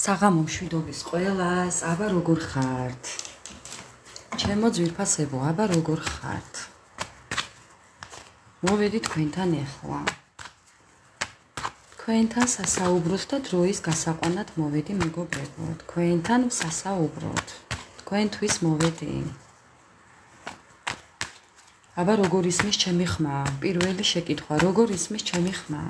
საღამო მშვიდობის ყველას, აბა როგორ ხართ? ჩემო ძვირფასებო, აბა როგორ ხართ? მოვედი თქვენთან ახლა. თქვენთან სასაუბროთ და დროის გასაყვანად მოვედი მეგობრებო. თქვენთან სასაუბროთ. თქვენთვის მოვედი. აბა როგორ ისმის ჩემი ხმა? პირველი შეკითხვა, როგორ ისმის ჩემი ხმა?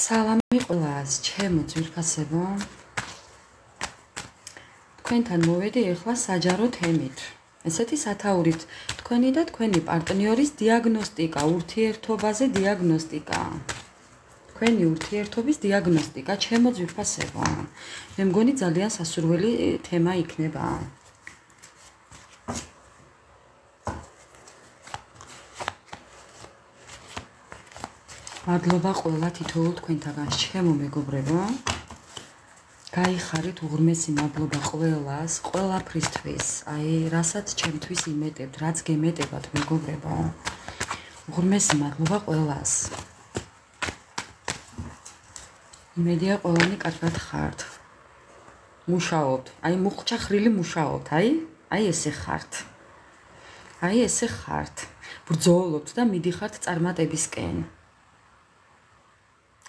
სალამი ყველას, ჩემო ძვირფასებო. თქვენთან მოვედი ახლა საჯარო თემით. ესეთი სათაურით თქვენი და თქვენი პარტნიორის დიაგნოსტიკა, ურთიერთობაზე დიაგნოსტიკა. თქვენი ურთიერთობის დიაგნოსტიკა, ჩემო ძვირფასებო. მე მგონი ძალიან სასურველი თემა იქნება. მადლობა ყველა თითოეულ თქვენთაგანს, ჩემო მეგობრებო. გაიხარით უღრმესი მადლობა ყველას, ყველაფრისთვის. აი, რასაც ჩემთვის იმეტებთ, რაც გემეტებათ მეგობრებო. უღრმესი მადლობა ყველას. იმედია ყველანი კარგად ხართ. მუშაობთ, აი მუხჩახრილი მუშაობთ, აი ესე ხართ. აი ესე ხართ. ბრძოლობთ და მიდიხართ წარმატებისკენ.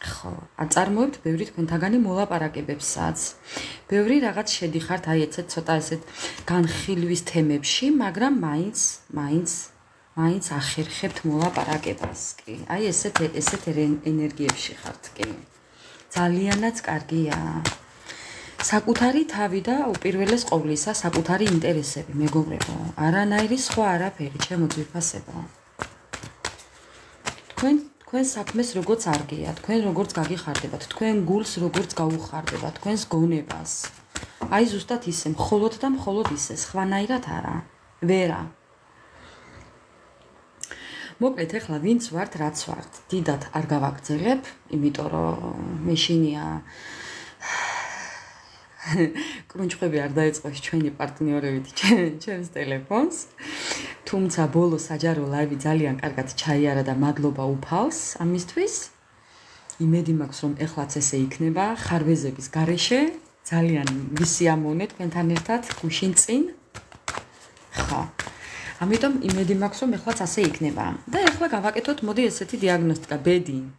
ხო, აწარმოებთ ბევრი თქვენთაგანი მოლაპარაკებებსაც. ბევრი რაღაც შედიხართ აი ეცეთ ცოტა ესეთ განხილვის თემებში, მაგრამ მაინც ახერხებთ მოლაპარაკებას კი. აი ესეთ ენერგიებში ხართ კი. ძალიანაც კარგია. საკუთარი თავი და უპირველეს ყოვლისა საკუთარი ინტერესები, მეგობრებო. არანაირი სხვა არაფერი, ჩემო ძვირფასებო. თქვენ საქმეს როგორც არგია, თქვენ როგორც გაგიხარდებათ, თქვენ გულს როგორც გაუხარდებათ, თქვენს გონებას. აი ზუსტად ისე, მხოლოდ და მხოლოდ ისე, სხვანაირად არა. ვერა. მოკლედ ახლა ვინც ვართ, რაც ვართ, დიდად არ გავაგრძელებ, იმიტომ რომ მეშინია კრუნჩხები არ დაეწყოს ჩვენი პარტნიორებით ჩემს ტელეფონს. თუმცა ბოლო საჯარო ლაივი ძალიან კარგად ჩაიარა და მადლობა უფალს ამისთვის. იმედი მაქვს რომ ეხლაც ესე იქნება ხარვეზების გარეშე, ძალიან ვისიამოვნე თქვენთან ერთად გუშინ წინ. ხა. ამიტომ იმედი მაქვს რომ ეხლაც ასე იქნება. და ეხლა გავაკეთოთ მოდი ესეთი დიაგნოსტიკა,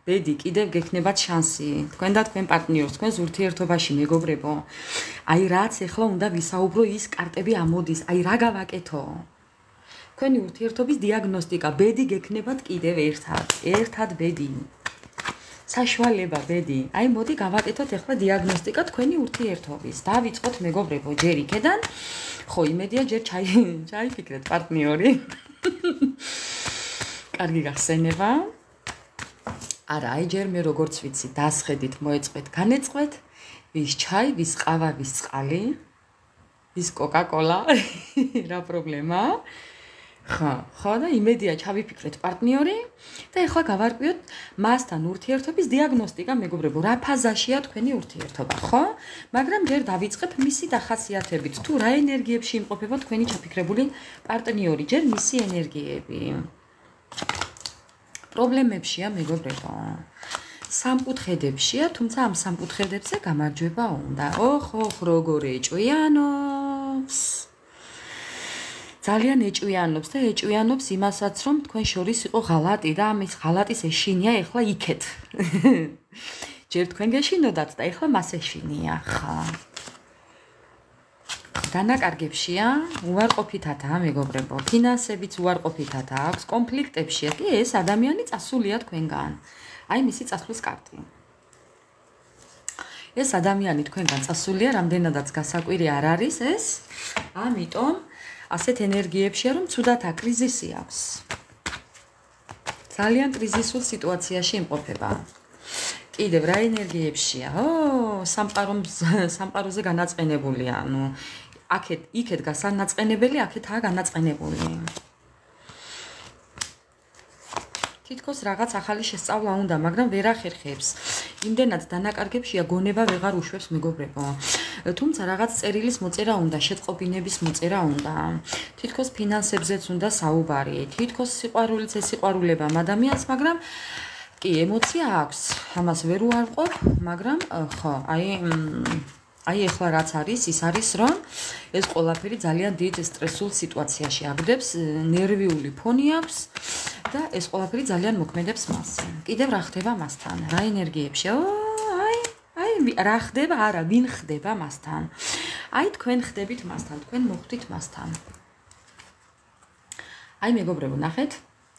ბედი, კიდევ გექნებათ შანსი თქვენ და თქვენ პარტნიორს, თქვენს ურთიერთობაში მეგობრებო. აი რაც ეხლა უნდა ვისაუბრო ის კარტები ამოდის, აი რა გავაკეთო? თქვენი ურთიერთობის დიაგნოსტიკა, ბედი გექნებათ კიდევ ერთად ბედი. საშუალება ბედი. აი მოდი გავაკეთოთ ახლა დიაგნოსტიკა თქვენი ურთიერთობის. დავიწყოთ მეგობრებო ჯერ იქედან. ხო, იმედია ჯერ ჩაიფიქრეთ პარტნიორი. კარგი გახსენება. არა, აი ჯერ მე როგორც ვიცი, დასხედით, მოეწყეთ, განეწყეთ. ვის ჩაი, ვის ყავა, ვის წყალი, ვის კოკა-კოლა. რა პრობლემაა? ხო და იმედია ჩავიფიქრეთ პარტნიორი და ახლა გავარკვიოთ მასთან ურთიერთობის დიაგნოსტიკა მეგობრებო, რა ფაზაშია თქვენი ურთიერთობა, ხო? მაგრამ ჯერ დავიწყებ მისი დახასიათებით, თუ რა ენერგიებში იმყოფება თქვენი ჩაფიქრებული პარტნიორი, ჯერ მისი ენერგიები. პრობლემებშია მეგობრებო. სამკუთხედებშია, თუმცა ამ სამკუთხედებზე გამარჯვება უნდა. ოხ, როგორ ეჭვიანობს. ძალიან ეჭვიანობს და ეჭვიანობს იმასაც, რომ თქვენ შორის იყო ღალატი და ამის ღალატის ეშინია ახლა იქეთ. ჯერ თქვენ გეშინოდათ და ახლა მას ეშინია, ხა. დანაკარგებშია, უარყოფითადა მეგობრებო, ფინანსებიც უარყოფითადა აქვს, კონფლიქტებშია კი ეს ადამიანი წასულია თქვენგან. აი მისი წასვლის კარტი. ეს ადამიანი თქვენგან წასულია, რამდენადაც გასაკვირი არ არის ეს, ამიტომ ასეთ ენერგიებშია, რომ ცუდად აკრიზისი აქვს. ძალიან კრიზისულ სიტუაციაში იმყოფება. კიდევ რა ენერგიებშია? სამყაროზე განაწყენებულია. ანუ იქეთ გასანაწყენებელი, აქეთაა განაწყენებული. თითქოს რაღაც ახალი შესწავლა უნდა, მაგრამ ვერ ახერხებს. იმდენად დანაკარგებშია გონება ვეღარ უშვებს მეგობრებო. თუმცა რაღაც წერილის მოწერა უნდა, შეტყობინების მოწერა უნდა. თითქოს ფინანსებზეც უნდა საუბარი, თითქოს სიყვარულიც ესიყვარულება ადამიანს, მაგრამ კი, ემოცია აქვს. ამას ვერ უარყოფ, მაგრამ ხო, აი ეხლა რაც არის, ის არის, რომ ეს ყველაფერი ძალიან დიდ სტრესულ სიტუაციაში აგდებს, ნერვიული ფონი აქვს და ეს ყველაფერი ძალიან მოქმედებს მას. კიდევ რა ხდება მასთან? რა ენერგიებში? რა ხდება? არა, ვინ ხდება მასთან? აი თქვენ ხდებით მასთან, თქვენ მოხდით მასთან. აი მეგობრებო, ნახეთ,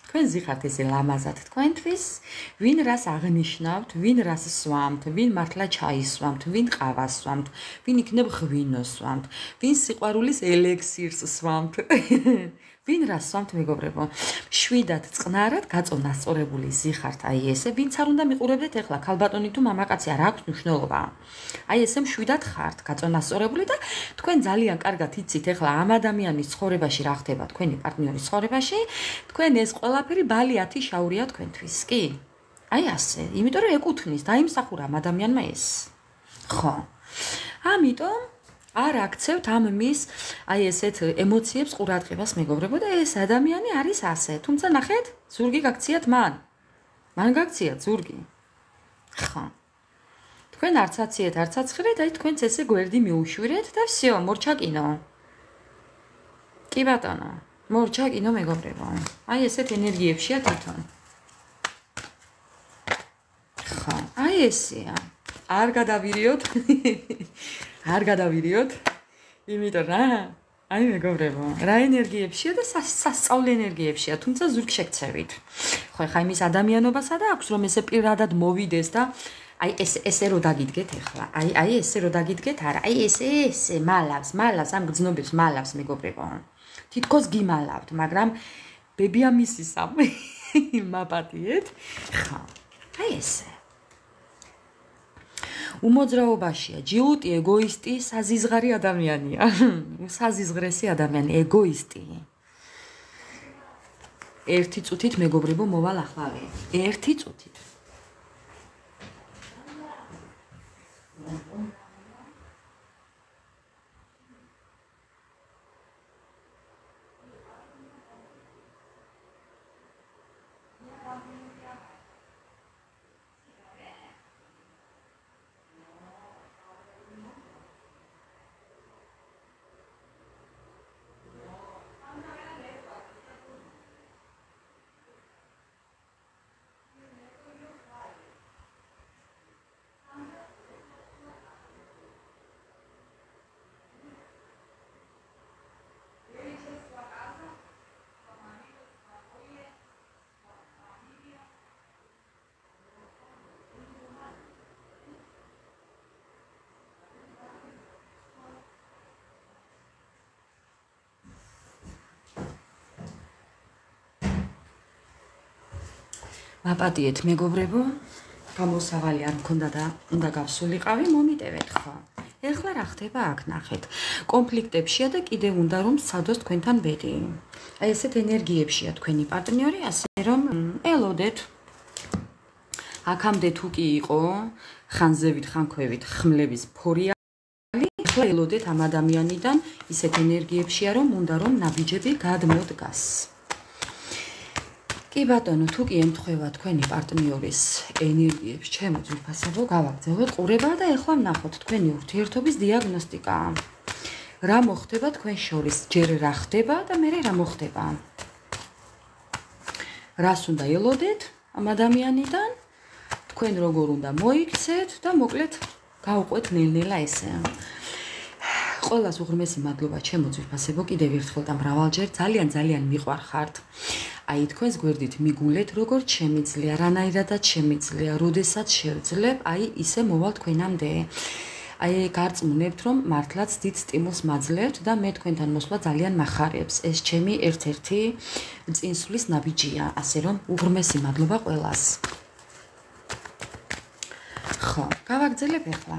თქვენ ზიხართ ესე ლამაზად თქვენთვის, ვინ რას აღნიშნავთ, ვინ რას სვამთ, ვინ მართლა ჩაის სვამთ, ვინ ყავას სვამთ, ვინ იქნებ ღვინოს სვამთ, ვინ სიყვარულის ელექსირს სვამთ. ვინ რას სვამთ მეგობრებო? შვიდად წყნარად გაწონასწორებული ზიხართ აი ესე, ვინც არ უნდა მიყურებდეთ ეხლა ქალბატონი თუ მამაკაცი, არ აქვს მნიშვნელობა. აი ესე შვიდად ხართ გაწონასწორებული და თქვენ ძალიან კარგად იცით ეხლა ამ ადამიანის ცხოვრებაში რა ხდება, თქვენი პარტნიორის ცხოვრებაში, თქვენ ეს ყველაფერი ბალი 10 შაურია თქვენთვის, კი? აი ასე, იმიტომ რომ ეკუთვნის, დაიმსახურა ამ ადამიანმა ეს. ხო. ამიტომ არ აქცევთ ამ მის აი ესეთ ემოციებს ყურადღებას მეგობრებო და ეს ადამიანი არის ასე. თუმცა ნახეთ, ზურგი გაქციათ მან. მან გაქციათ ზურგი. ხო. თქვენ არც აციეთ, არც აცხრეთ, აი თქვენც ესე გვერდი მიუშვირეთ და всё, მორჩაკინო. კი ბატონო, მორჩაკინო მეგობრებო. აი ესეთ ენერგიებშია თვითონ. ხო, აი ესეა. არ გადავირიოთ. არ გადავირიოთ. იმიტომ რა? აი მეგობრებო, რა ენერგიებშია და სასწავლე ენერგიებშია, თუმცა ზურგ შეგცევით. ხო, ხა იმის ადამიანობასა და აქვს რომ ესე პირადად მოვიდეს და აი ესე რო დაგიდგეთ ახლა. აი ესე რო დაგიდგეთ, არა, აი ესე მალავს ამ გრძნობებს მალავს მეგობრებო. თითქოს გიმალავთ, მაგრამ ბებია მისისა მაპატიეთ. ხო. აი ესე. უმოძრაობაშია, ჯიუტი, ეგოისტი, საზიზღარი ადამიანია. საზიზღრესი ადამიანი, ეგოისტი. ერთი წუთით მეგობრებო მოვალ ახლა. ერთი წუთით. მაპატიეთ მეგობრებო, გამოსავალი არ მქონდა და უნდა გავსულიყავი, მომიტევეთ ხო. ეხლა რა ხდება აქ ნახეთ. კონფლიქტებშია და კიდევ უნდა რომ სცადოს თქვენთან ბედი. აი ესეთ ენერგიებშია თქვენი პარტნიორი, ასე რომ ელოდეთ. აქამდე თუ კი იყო ხანზევით, ხანქვევით, ხმლების ფორიალი, ეხლა ელოდეთ ამ ადამიანიდან ისეთ ენერგიებშია რომ უნდა რომ ნაბიჯები გადმოდგას. კი ბატონო, თუ კი ემთხვევა თქვენი პარტნიორის ენერგიებს, ჩემო ძვირფასებო, გავაგრძელოთ ყურება და ეხლა ვნახოთ თქვენი ურთიერთობის დიაგნოსტიკა. რა მოხდება თქვენ შორის? ჯერ რა ხდება და მერე რა მოხდება? რას უნდა ელოდეთ ამ ადამიანიდან? თქვენ როგორ უნდა მოიქცეთ და მოკლედ გავყვეთ ნელ-ნელა ესე. ყველას უღრმესი მადლობა ჩემო ძვირფასებო, კიდევ ერთხელ და მრავალჯერ ძალიან მიყვარხართ. აი თქვენს გვერდით მიგულეთ, როგორც შემიძლია, რანაირადაც შემიძლია, როდესაც შევძლებ, აი ისე მოვალ თქვენამდე. აი გარწმუნებთ, რომ მართლაც დიდ სტიმულს მაძლევთ და მე თქვენთან მოსვლა ძალიან მახარებს. ეს ჩემი ერთ-ერთი წინსვლის ნაბიჯია, ასე რომ უღრმესი მადლობა ყველას. ხო, გავაგრძელებ ახლა.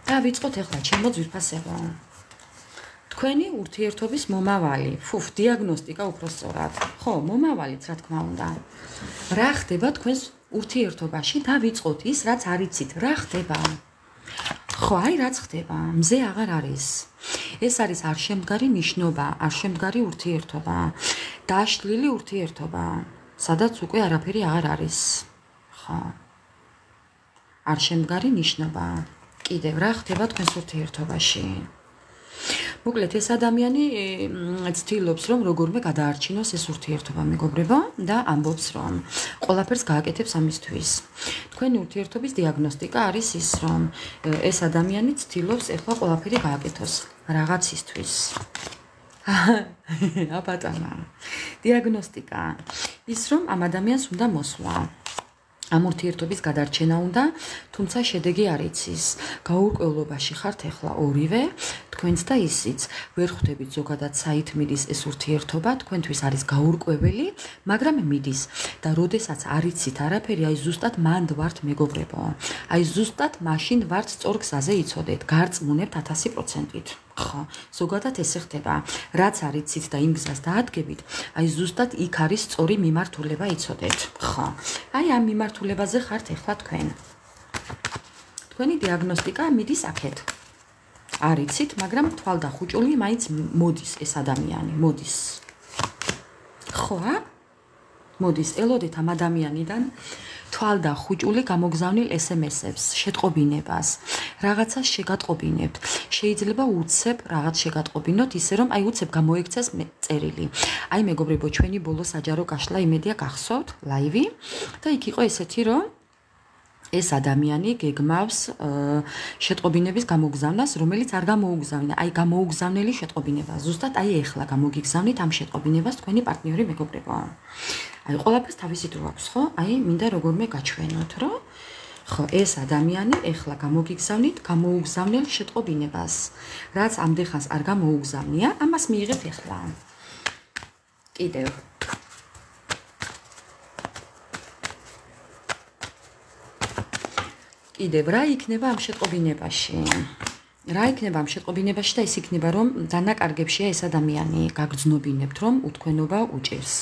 და ვიწყოთ ახლა ჩემო ძვირფასებო. თქვენი ურთიერთობის მომავალი, დიაგნოსტიკა უფრო სწორად. ხო, მომავალიც რა თქმა უნდა. რა ხდება თქვენს ურთიერთობაში და ვიწყოთ ის, რაც არ იცით, რა ხდება. ხო, აი რაც ხდება, მზე აღარ არის. ეს არის არ შემდგარი ნიშნობა, არ შემდგარი ურთიერთობა, დაშლილი ურთიერთობა, სადაც უკვე არაფერი აღარ არის. ხო. არ შემდგარი ნიშნობა. კიდევ რა ხდება თქვენს ურთიერთობაში? მოკლედ ეს ადამიანი ცდილობს რომ როგორმე გადაარჩინოს ეს ურთიერთობა მეგობრებო და ამბობს რომ ყველაფერს გააკეთებს ამისთვის. თქვენი ურთიერთობის დიაგნოსტიკა არის ის რომ ეს ადამიანი ცდილობს ეხლა ყველაფერი გააკეთოს რაღაცისთვის. აბატონა. დიაგნოსტიკა ის რომ ამ ადამიანს უნდა მოსვლა. ამ ურთიერთობის გადარჩენა უნდა, თუმცა შედეგი არ იცის. გაურკვევლობაში ხართ ახლა ორივე, თქვენც და ისიც. ვერ ხვდებით ზოგადად საით მიდის ეს ურთიერთობა, თქვენთვის არის გაურკვეველი, მაგრამ მიდის. და როდესაც არ იცით არაფერი, აი ზუსტად მანდ ვართ მეგობრებო. აი ზუსტად მაშინ ვართ სწორ გზაზე იცოდეთ, გარწმუნებთ 1000%-ით. ხო, ზოგადად ესე ხდება. რაც არ იცით და იმ გზას დაადგებით, აი ზუსტად იქ არის სწორი მიმართულება იცოდეთ. ხო. აი ამ მიმართულებაზე ხართ ახლა თქვენ. თქვენი დიაგნოსტიკა მიდის აქეთ. არ იცით, მაგრამ თვალდახუჭული მაინც მოდის ეს ადამიანი, მოდის. ხო? მოდის, ელოდეთ ამ ადამიანიდან თვალდახუჭული გამოგზავნილ SMS-ებს, შეტყობინებას, რაღაცას შეგატყობინებთ. შეიძლება უცებ რაღაც შეგატყობინოთ, ისე რომ აი უცებ გამოიქცეს წერილი. აი მეგობრებო, ჩვენი ბოლო საჯარო გაშლა იმედია გახსოვთ, ლაივი და იქ იყო ესეთი რომ ეს ადამიანი გეგმავს შეტყობინების გამოგზავნას, რომელიც არ გამოუგზავნა. აი გამოუგზავნელი შეტყობინება. ზუსტად აი ეხლა გამოგიგზავნით ამ შეტყობინებას თქვენი პარტნიორი მეგობრებო. აი ყველაფერს თავისი დრო აქვს, ხო? აი მინდა როგორმე გაჩვენოთ, რომ ხო, ეს ადამიანი ეხლა გამოგიგზავნით გამოუგზავნელ შეტყობინებას. რაც ამდენხანს არ გამოუგზავნია, ამას მიიღეთ ეხლა. კიდევ კიდევ რა იქნება ამ შეტყობინებაში? რა იქნება ამ შეტყობინებაში და ის იქნება რომ დანაკარგებშია ეს ადამიანი, გაგრძნობინებთ რომ უთქვენობა უჭირს.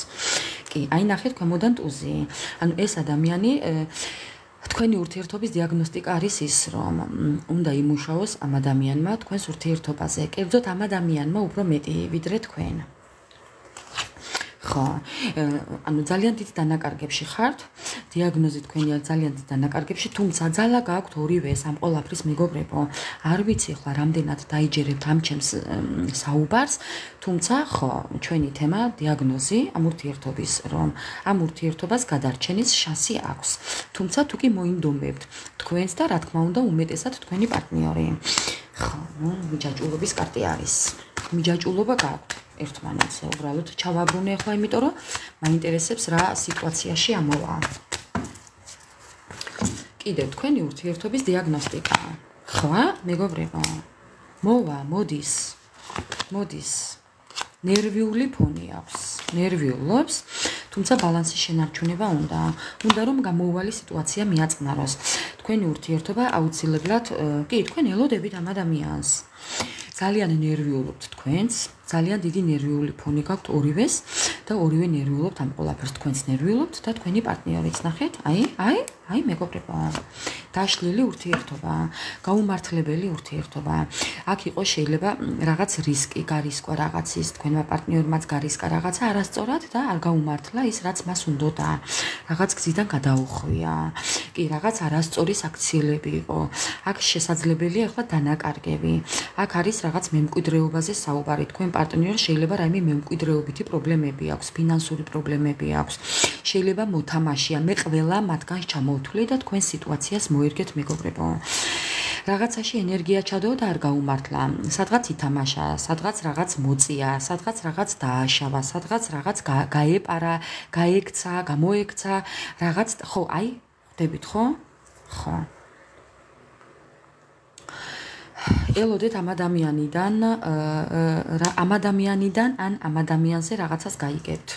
კი, აი ნახეთ ქვემოდან ტუზი. ანუ ეს ადამიანი თქვენი ურთიერთობის დიაგნოსტიკა არის ის რომ უნდა იმუშაოს ამ ადამიანმა თქვენს ურთიერთობაზე. კერძოდ ამ ადამიანმა უფრო მეტი ვიდრე თქვენ. ხო, ანუ ძალიან დიდ დანაკარგებში ხართ, დიაგნოზი თქვენი ძალიან დიდ დანაკარგებში, თუმცა ძალა გააქვთ ორივეს ამ ყველაფრის მეგობრებო. არ ვიცი ახლა რამდენად დაიჯერებთ ამ ჩემს საუბარს, თუმცა ხო, ჩვენი თემა დიაგნოზი ამ ურთიერთობის, რომ ამ ურთიერთობას გადარჩენის შანსი აქვს. თუმცა თუ კი მოინდომებთ თქვენს და რა თქმა უნდა უმეტესად თქვენი პარტნიორი. ხო, მიჯაჭულობის კარტი არის. მიჯაჭულობა გააქვთ. ერთმანეთს უბრალოდ ჩავაბრუნე ახლა, იმიტომ რომ მაინტერესებს რა სიტუაციაში ამოვა. კიდევ თქვენი ურთიერთობის დიაგნოსტიკა. ხო, მეგობრებო. მოვა, მოდის. ნერვიული ფონი აქვს. ნერვიულობს, თუმცა ბალანსის შენარჩუნება უნდა. უნდა რომ გამოუვალი სიტუაცია მიაწყნაროს. თქვენი ურთიერთობა აუცილებლად, კი, თქვენ ელოდებით ამ ადამიანს. ძალიან ნერვიულობთ თქვენს, ძალიან დიდი ნერვიული ფონი გაქვთ ორივეს და ორივე ნერვიულობთ ამ ყველაფერს, თქვენს ნერვიულობთ და თქვენი პარტნიორიც. ნახეთ, აი მეგობრებო. დაშლილი ურთიერთობა, გაუმართლებელი ურთიერთობა. აქ იყო შეიძლება რაღაც რისკი, გარისკვა რაღაცის, თქვენმა პარტნიორმაც გარისკა რაღაცა არასწორად და არ გაუმართლა ის, რაც მას უნდოდა. რაღაც გზიდან გადაუხვია. კი, რაღაც არასწორი საქციელები იყო. აქ შესაძლებელია ახლა დანაკარგები. აქ არის რაღაც მემკვიდრეობაზე საუბარი. თქვენ პარტნიორს შეიძლება რაიმე მემკვიდრეობითი პრობლემები აქვს, ფინანსური პრობლემები აქვს. შეიძლება მოთამაშია, მე ყველა მათგანს ჩამოვთვლი და თქვენ სიტუაციას მოერგეთ მეგობრებო. რაღაცაში ენერგია ჩადო და არ გაუმართლა. სადღაც ითამაშა, სადღაც რაღაც მოწია, სადღაც რაღაც დააშავა, სადღაც რაღაც გაეპარა, გაექცა, გამოექცა, რაღაც ხო, აი, ხვდებით ხო? ხო. ელოდეთ ამ ადამიანიდან ან ამ ადამიანზე რაღაცას გაიგებთ.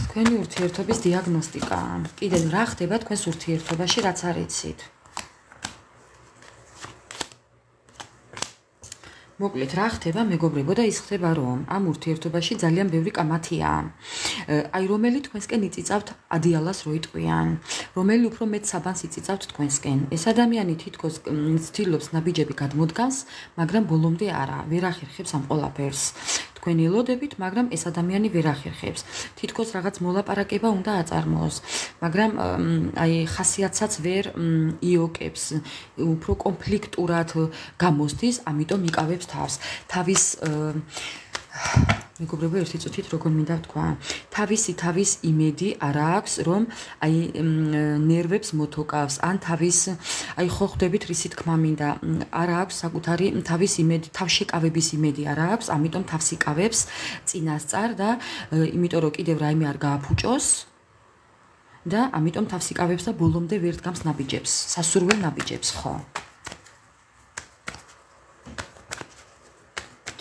თქვენი ურთიერთობის დიაგნოსტიკა. კიდევ რა ხდება თქვენს ურთიერთობაში, რაც არ იცით? მოკლედ რა ხდება მეგობრებო და ის ხდება რომ ამ ურთიერთობაში ძალიან ბევრი კამათია. აი რომელი თქვენსკენ იწიწავთ ადიალას რო იტყვიან, რომელი უფრო მეტ საბანს იწიწავთ თქვენსკენ. ეს ადამიანი თითქოს ცდილობს ნაბიჯები გადმოდგანს, მაგრამ ბოლომდე არა, ვერ ახერხებს ამ ყველაფერს. თქვენ ელოდებით, მაგრამ ეს ადამიანი ვერ ახერხებს. თითქოს რაღაც მოლაპარაკება უნდა აწარმოოს, მაგრამ აი ხასიათსაც ვერ იოკებს, უფრო კონფლიქტურად გამოსდის, ამიტომ იკავებს თავს. თავის მეგობრებო, ერთი წუთით როგორ მინდა ვთქვა, თავის იმედი არ აქვს, რომ აი ნერვებს მოთოკავს, ან აი ხო ხვდებით რისი თქმა მინდა, არ აქვს საკუთარი თავის იმედი, თავშეკავების იმედი არ აქვს, ამიტომ თავს იკავებს წინასწარ და იმიტომ რომ კიდევ რაიმე არ გააფუჭოს და ამიტომ თავს იკავებს და ბოლომდე ვერ დგამს ნაბიჯებს, სასურველ ნაბიჯებს, ხო?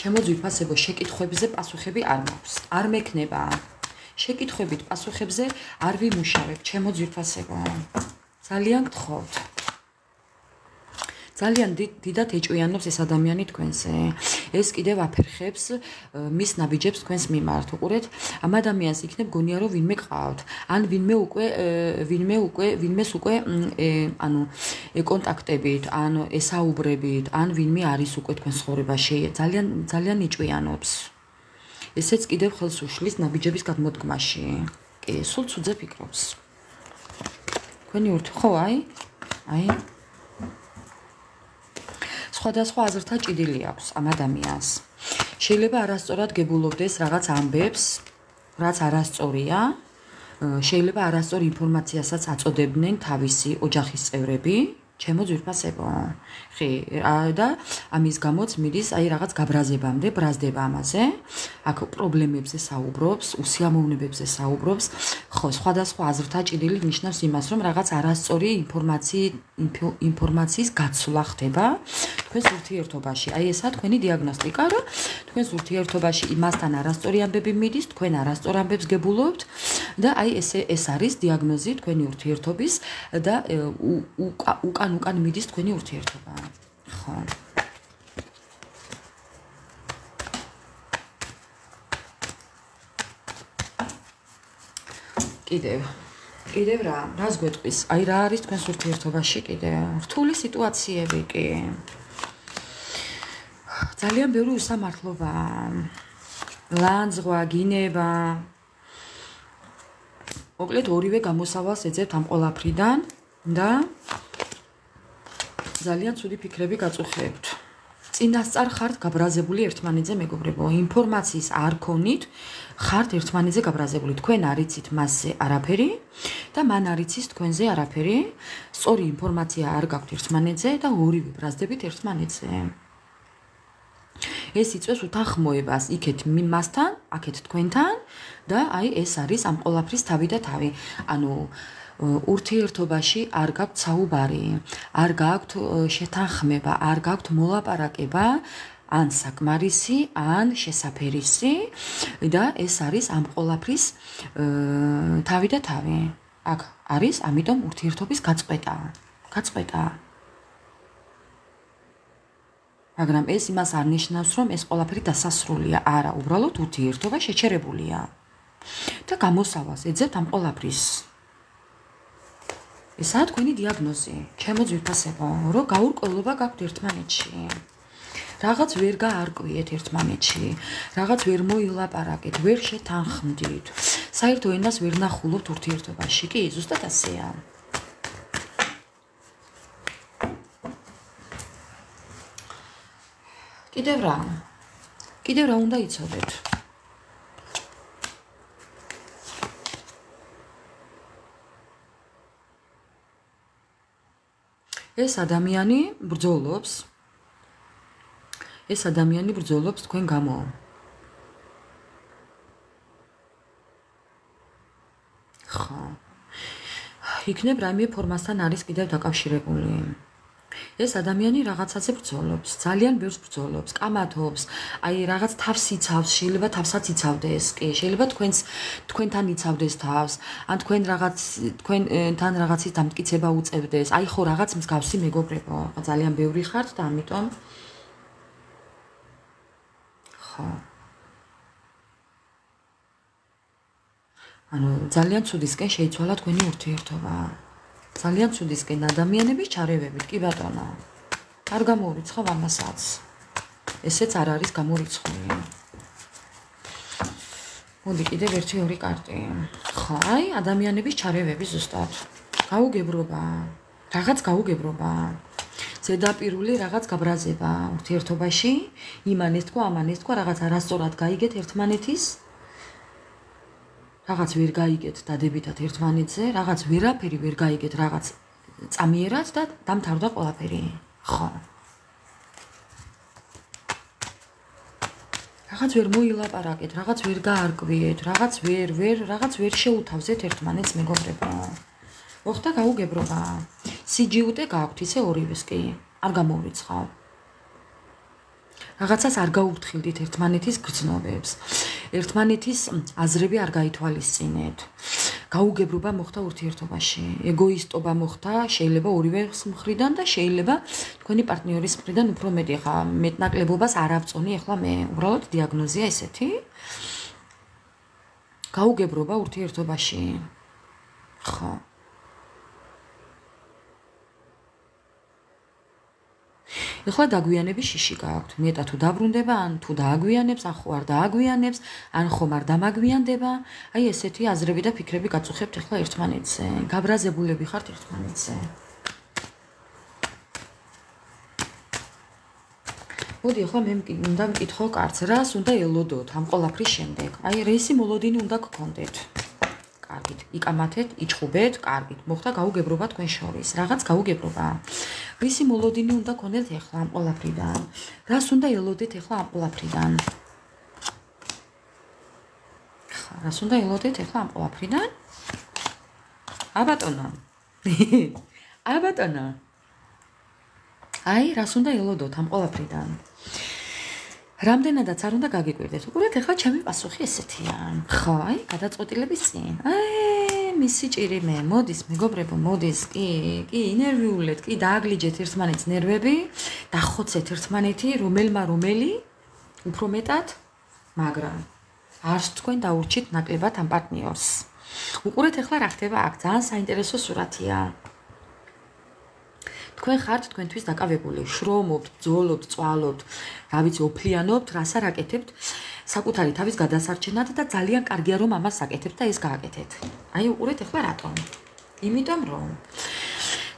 ჩემო ძვირფასებო, შეკითხვებზე პასუხები არ მაქვს. არ მექნება. შეკითხვებით პასუხებზე არ ვიმუშავებ, ჩემო ძვირფასებო. ძალიან გთხოვთ. ძალიან დიდად ეჭვიანობს ეს ადამიანი თქვენზე. ეს კიდევ აფერხებს მის ნაბიჯებს თქვენს მიმართ. უყურეთ, ამ ადამიანს იქნებ გონია რომ ვინმე გყავთ, ან ვინმეს უკვე ანუ კონტაქტებით, ან ესაუბრებით, ან ვინმე არის უკვე თქვენ ცხოვრებაში. ძალიან ეჭვიანობს. ესეც კიდევ ხელს უშლის ნაბიჯების გადმოდგმაში. კი, სულ ცუდზე ფიქრობს. თქვენი ხო, აი სხვადასხვა აზრთა ჭიდილი აქვს ამ ადამიანს. შეიძლება არასწორად გებულობდეს რაღაც ამბებს, რაც არასწორია. შეიძლება არასწორ ინფორმაციასაც აწოდებდნენ თავისი ოჯახის წევრები. ჩემო ძვირფასებო. ხი, და ამის გამოც მიდის აი რაღაც გაბრაზებამდე, ბრაზდება ამაზე. აქ პრობლემებზე საუბრობს, უსიამოვნებებზე საუბრობს. ხო, სხვადასხვა აზრთა ჭიდილი ნიშნავს იმას, რომ რაღაც არასწორი ინფორმაციის გაცვლა ხდება თქვენს ურთიერთობაში. აი ესაა თქვენი დიაგნოსტიკა, რომ თქვენს ურთიერთობაში იმასთან არასწორი ამბები მიდის, თქვენ არასწორ ამბებს გებულობთ და აი ეს არის დიაგნოზი თქვენი ურთიერთობის და უკან მიდის თქვენი ურთიერთობა. ხო. კიდევ რას გვეტყვის? აი რა არის თქვენს ურთიერთობაში კიდევ? რთული სიტუაციები კი. ძალიან ბევრი უსამართლობა. ლანძღვა, გინება. მოკლედ ორივე გამოსავალს ეძებთ ამ ყველაფრიდან და ძალიან ცუდი ფიქრები გაწუხებთ. წინასწარ ხართ გაბრაზებული ერთმანეთზე, მეგობრებო, ინფორმაციის არ ქონით, ხართ ერთმანეთზე გაბრაზებული. თქვენ არიცით მასზე არაფერი და მან არიცის თქვენზე არაფერი. სწორი ინფორმაცია არ გაქვთ ერთმანეთზე და ორივე ბრაზდებით ერთმანეთზე. ეს იწვევს უთანხმოებას იქეთ მასთან, აქეთ თქვენთან და აი ეს არის ამ ყველაფრის თავი და თავი. ანუ ურთიერთობაში არ გაქვთ საუბარი, არ გაქვთ შეთანხმება, არ გაქვთ მოლაპარაკება, ან საკმარისი, ან შესაფერისი და ეს არის ამ ყველაფრის თავი და თავი. აქ არის ამიტომ ურთიერთობის გაწყვეტა. მაგრამ ეს იმას არ ნიშნავს, რომ ეს ყველაფერი დასასრულია. არა, უბრალოდ ურთიერთობა შეჩერებულია. და გამოსავალს ეძებთ ამ ყველაფრის. ესაა თქვენი დიაგნოზი, ჩემო ძვირფასებო, რომ გაურკვევლობა გაქვთ ერთმანეთში. რაღაც ვერ გაარკვიეთ ერთმანეთში, რაღაც ვერ მოილაპარაკეთ, ვერ შეთანხმდით. საერთო ენას ვერ ნახულობთ ურთიერთობაში, კი, ზუსტად ასეა. კიდევ რა უნდა იცოდეთ? ეს ადამიანი ბრძოლობს თქვენ გამო. ხო. იქნებ რაიმე ფორმასთან არის კიდევ დაკავშირებული. ეს ადამიანი რაღაცაზე ბრძოლობს, ძალიან ბევრს ბრძოლობს, კამათობს, აი რაღაც თავს იცავს, შეიძლება თავსაც იცავდეს, კი, შეიძლება თქვენთან იცავდეს თავს, ან თქვენთან რაღაცის დამტკიცება უწევდეს. აი ხო რაღაც მსგავსი მეგობრებო, ძალიან ბევრი ხართ და ამიტომ ხო. ანუ ძალიან ცუდისკენ შეიცვალა თქვენი ურთიერთობა. ძალიან ცუდისკენ ადამიანების ჩარევებით, კი ბატონო. არ გამოურიცხავ ამასაც. ესეც არ არის გამორიცხული. მოდი კიდევ ერთი ორი კარტი. ხო, აი, ადამიანების ჩარევები ზუსტად. გაუგებრობა. რაღაც გაუგებრობა. ზედაპირული რაღაც გაბრაზება ურთიერთობაში, იმან ეს თქვა, ამან ეს თქვა, რაღაც არასწორად გაიგეთ ერთმანეთის. რაღაც ვერ გაიგეთ დადებითად ერთმანეთზე, რაღაც ვერაფერი ვერ გაიგეთ რაღაც წამიერად და დამთავრდა ყველაფერი. ხო. რაღაც ვერ მოილაპარაკეთ, რაღაც ვერ გაარკვიეთ, რაღაც ვერ შეუთავზეთ ერთმანეთს მეგობრებო. მოხდა გაუგებრობა. სიჯიუტე გაქვთ ისე ორივეს კი, არ გამოურიცხავ. რაღაცას არ გაუფრთხილდით ერთმანეთის გრძნობებს. ერთმანეთის აზრები არ გაითვალისწინეთ. გაუგებრობა მოხდა ურთიერთობაში. ეგოისტობა მოხდა, შეიძლება ორივე მხრიდან და შეიძლება თქვენი პარტნიორის მხრიდან უფრო მეტი. ხა მეტნაკლებობას არ ავწონი, ახლა მე უბრალოდ დიაგნოზია ესეთი. გაუგებრობა ურთიერთობაში. ხო. ეხლა დაგვიანების შიში გაქვთ. მეტად თუ დაბრუნდება, ან თუ დააგვიანებს, ან ხო არ დააგვიანებს, ან ხომ არ დამაგვიანდება. აი ესეთი აზრები და ფიქრები გაწუხებთ ეხლა ერთმანეთზე. გაბრაზებულები ხართ ერთმანეთზე. მოდი ეხლა მე უნდა მკითხო კარტს, რას უნდა ელოდოთ ამ ყველაფრის შემდეგ. აი რისი მოლოდინი უნდა გქონდეთ. კარგით, იკამათეთ, იჭხუბეთ, კარგით. მოხდა გაუგებრობა თქვენ შორის. რაღაც გაუგებრობა. რისი მოლოდინი უნდა გქონდეთ ეხლა ამ ყველაფრიდან? რას უნდა ელოდეთ ეხლა ამ ყველაფრიდან? ხა, რას უნდა ელოდეთ ეხლა ამ ყველაფრიდან? აბატონო. აბატონო. აი, რას უნდა ელოდოთ ამ ყველაფრიდან? რამდენადაც არ უნდა გაგიკვირდეთ. უყურეთ, ეხლა ჩემი პასუხი ესეთია. ხო, აი, გადაწყვეტილების წინ. აი, მისი ჭირი მე, მოდის, მეგობრებო, მოდის, კი, ინერვიულეთ, კი, დააგლიჯეთ ერთმანეთს ნერვები, დახოცეთ ერთმანეთი, რომელი, უფრო მეტად, მაგრამ არც თქვენ დაურჩით ნაკლებად ამ პარტნიორს. უყურეთ, ეხლა რა ხდება აქ, ძალიან საინტერესო სურათია. თქვენ ხართ თქვენთვის დაკავებული, შრომობთ, ბრძოლობთ, წვალობთ, რა ვიცი, ოფლიანობთ, რას არ აკეთებთ, საკუთარი თავის გადასარჩენად და ძალიან კარგია რომ ამას აკეთებთ და ეს გააკეთეთ. აი უყურეთ ეხლა რატომ? იმიტომ რომ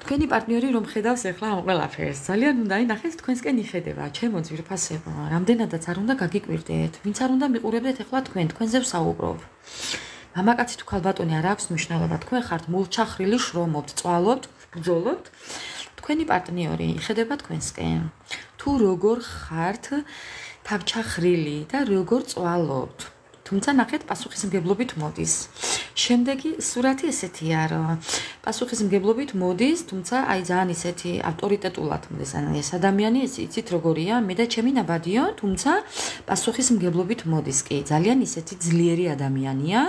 თქვენი პარტნიორი რომ ხედავს ეხლა ამ ყველაფერს, ძალიან უნდა ინახეთ თქვენსკენ იხედება, ჩემო ძვირფასებო, რამდენადაც არ უნდა გაგიკვირდეთ, ვინც არ უნდა მიყურებდეთ ეხლა თქვენზე ვსაუბრობ. მამაკაცი თუ ქალბატონი არ აქვს მნიშვნელობა, თქვენ ხართ მულჩახრილი, შრომობთ, წვალობთ, ბრძოლობთ. თქვენი პარტნიორი იხედება თქვენსკენ. თუ როგორ ხართ თავჩახრილი და როგორ წვალობთ. თუმცა ნახეთ პასუხისმგებლობით მოდის. შემდეგი სურათი ესეთია, რომ პასუხისმგებლობით მოდის, თუმცა აი ძალიან ისეთი ავტორიტეტულად მოდის. ანუ ეს ადამიანი იცით როგორია, მე და ჩემი ნაბადიო, თუმცა პასუხისმგებლობით მოდის კი. ძალიან ისეთი ძლიერი ადამიანია.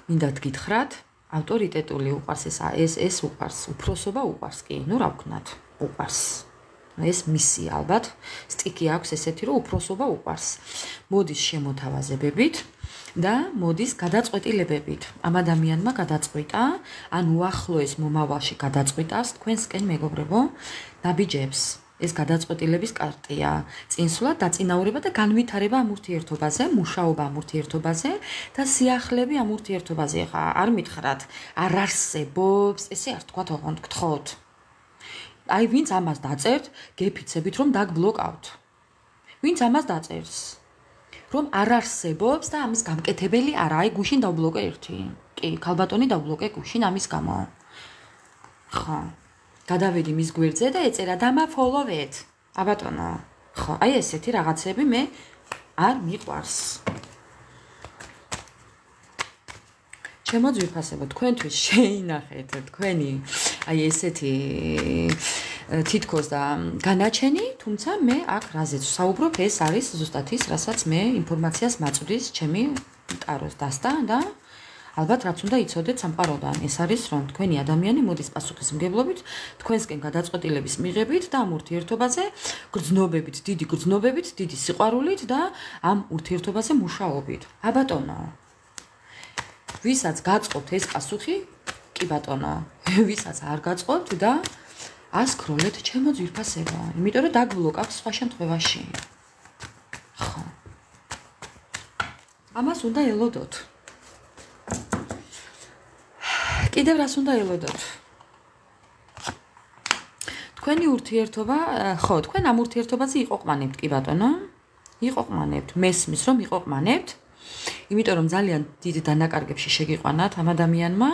მინდა გითხრათ ავტორიტეტული უყარს ეს უყარს, უფროსობა უყარს კი, ნუ რა ვქნათ, უყარს. ეს მისი ალბათ სტიკი აქვს ესეთი, რომ უფროსობა უყარს. მოდის შემოთავაზებებით და მოდის გადაწყვეტილებებით. ამ ადამიანმა გადაწყვიტა, ან უახლოეს მომავალში გადაწყვიტავს თქვენსკენ მეგობრებო, ნაბიჯებს. ეს გადაწყვეტილების კარტია. წინსვლა, დაწინაურება და განვითარება ამ ურთიერთობაზე, მუშაობა ამ ურთიერთობაზე და სიახლები ამ ურთიერთობაზე. ხა არ მითხრათ, არ არსებობს, ესე არ თქვათ, ოღონდ გთხოვთ. აი, ვინც ამას დაწერთ, გეფიცებით, რომ დაგბლოკავთ. ვინც ამას დაწერს, რომ არ არსებობს და ამის გამკეთებელი არა, აი, გუშინ დავბლოკე ერთი. კი, ქალბატონი დავბლოკე გუშინ ამის გამო. ხო. გადავედი მის გვერდზე და ეწერა დამაფოლოვეთ. აბატონო. ხო, აი ესეთი რაღაცები მე არ მიყვარს. ჩემო ძვირფასებო, თქვენთვის შეინახეთ თქვენი აი ესეთი თითქოს და განაჩენი, თუმცა მე აქ რაზეც ვსაუბრობ, ეს არის ზუსტად ის, რასაც მე ინფორმაციას მაწვდის ჩემი ტაროს დასტა და ალბათ რაც უნდა იცოდეთ სამყაროდან ეს არის რომ თქვენი ადამიანი მოდის პასუხისმგებლობით თქვენსკენ გადაწყვეტილების მიღებით და ამ ურთიერთობაზე გრძნობებით, დიდი სიყვარულით და ამ ურთიერთობაზე მუშაობით. აბატონო. ვისაც გაწყობთ ეს პასუხი, კი ბატონო, ვისაც არ გაწყობთ და ასკროლეთ ჩემო ძვირფასება, იმიტომ რომ დაგბლოკავთ სხვა შემთხვევაში. ხო. ამას უნდა ელოდოთ. კიდევ რას უნდა ელოდოთ? თქვენი ურთიერთობა, ხო, თქვენ ამ ურთიერთობაზე იყოყმანებთ, კი ბატონო? იყოყმანებთ, მესმის რომ იყოყმანებთ, იმიტომ რომ ძალიან დიდ დანაკარგებში შეგიყვანათ ამ ადამიანმა,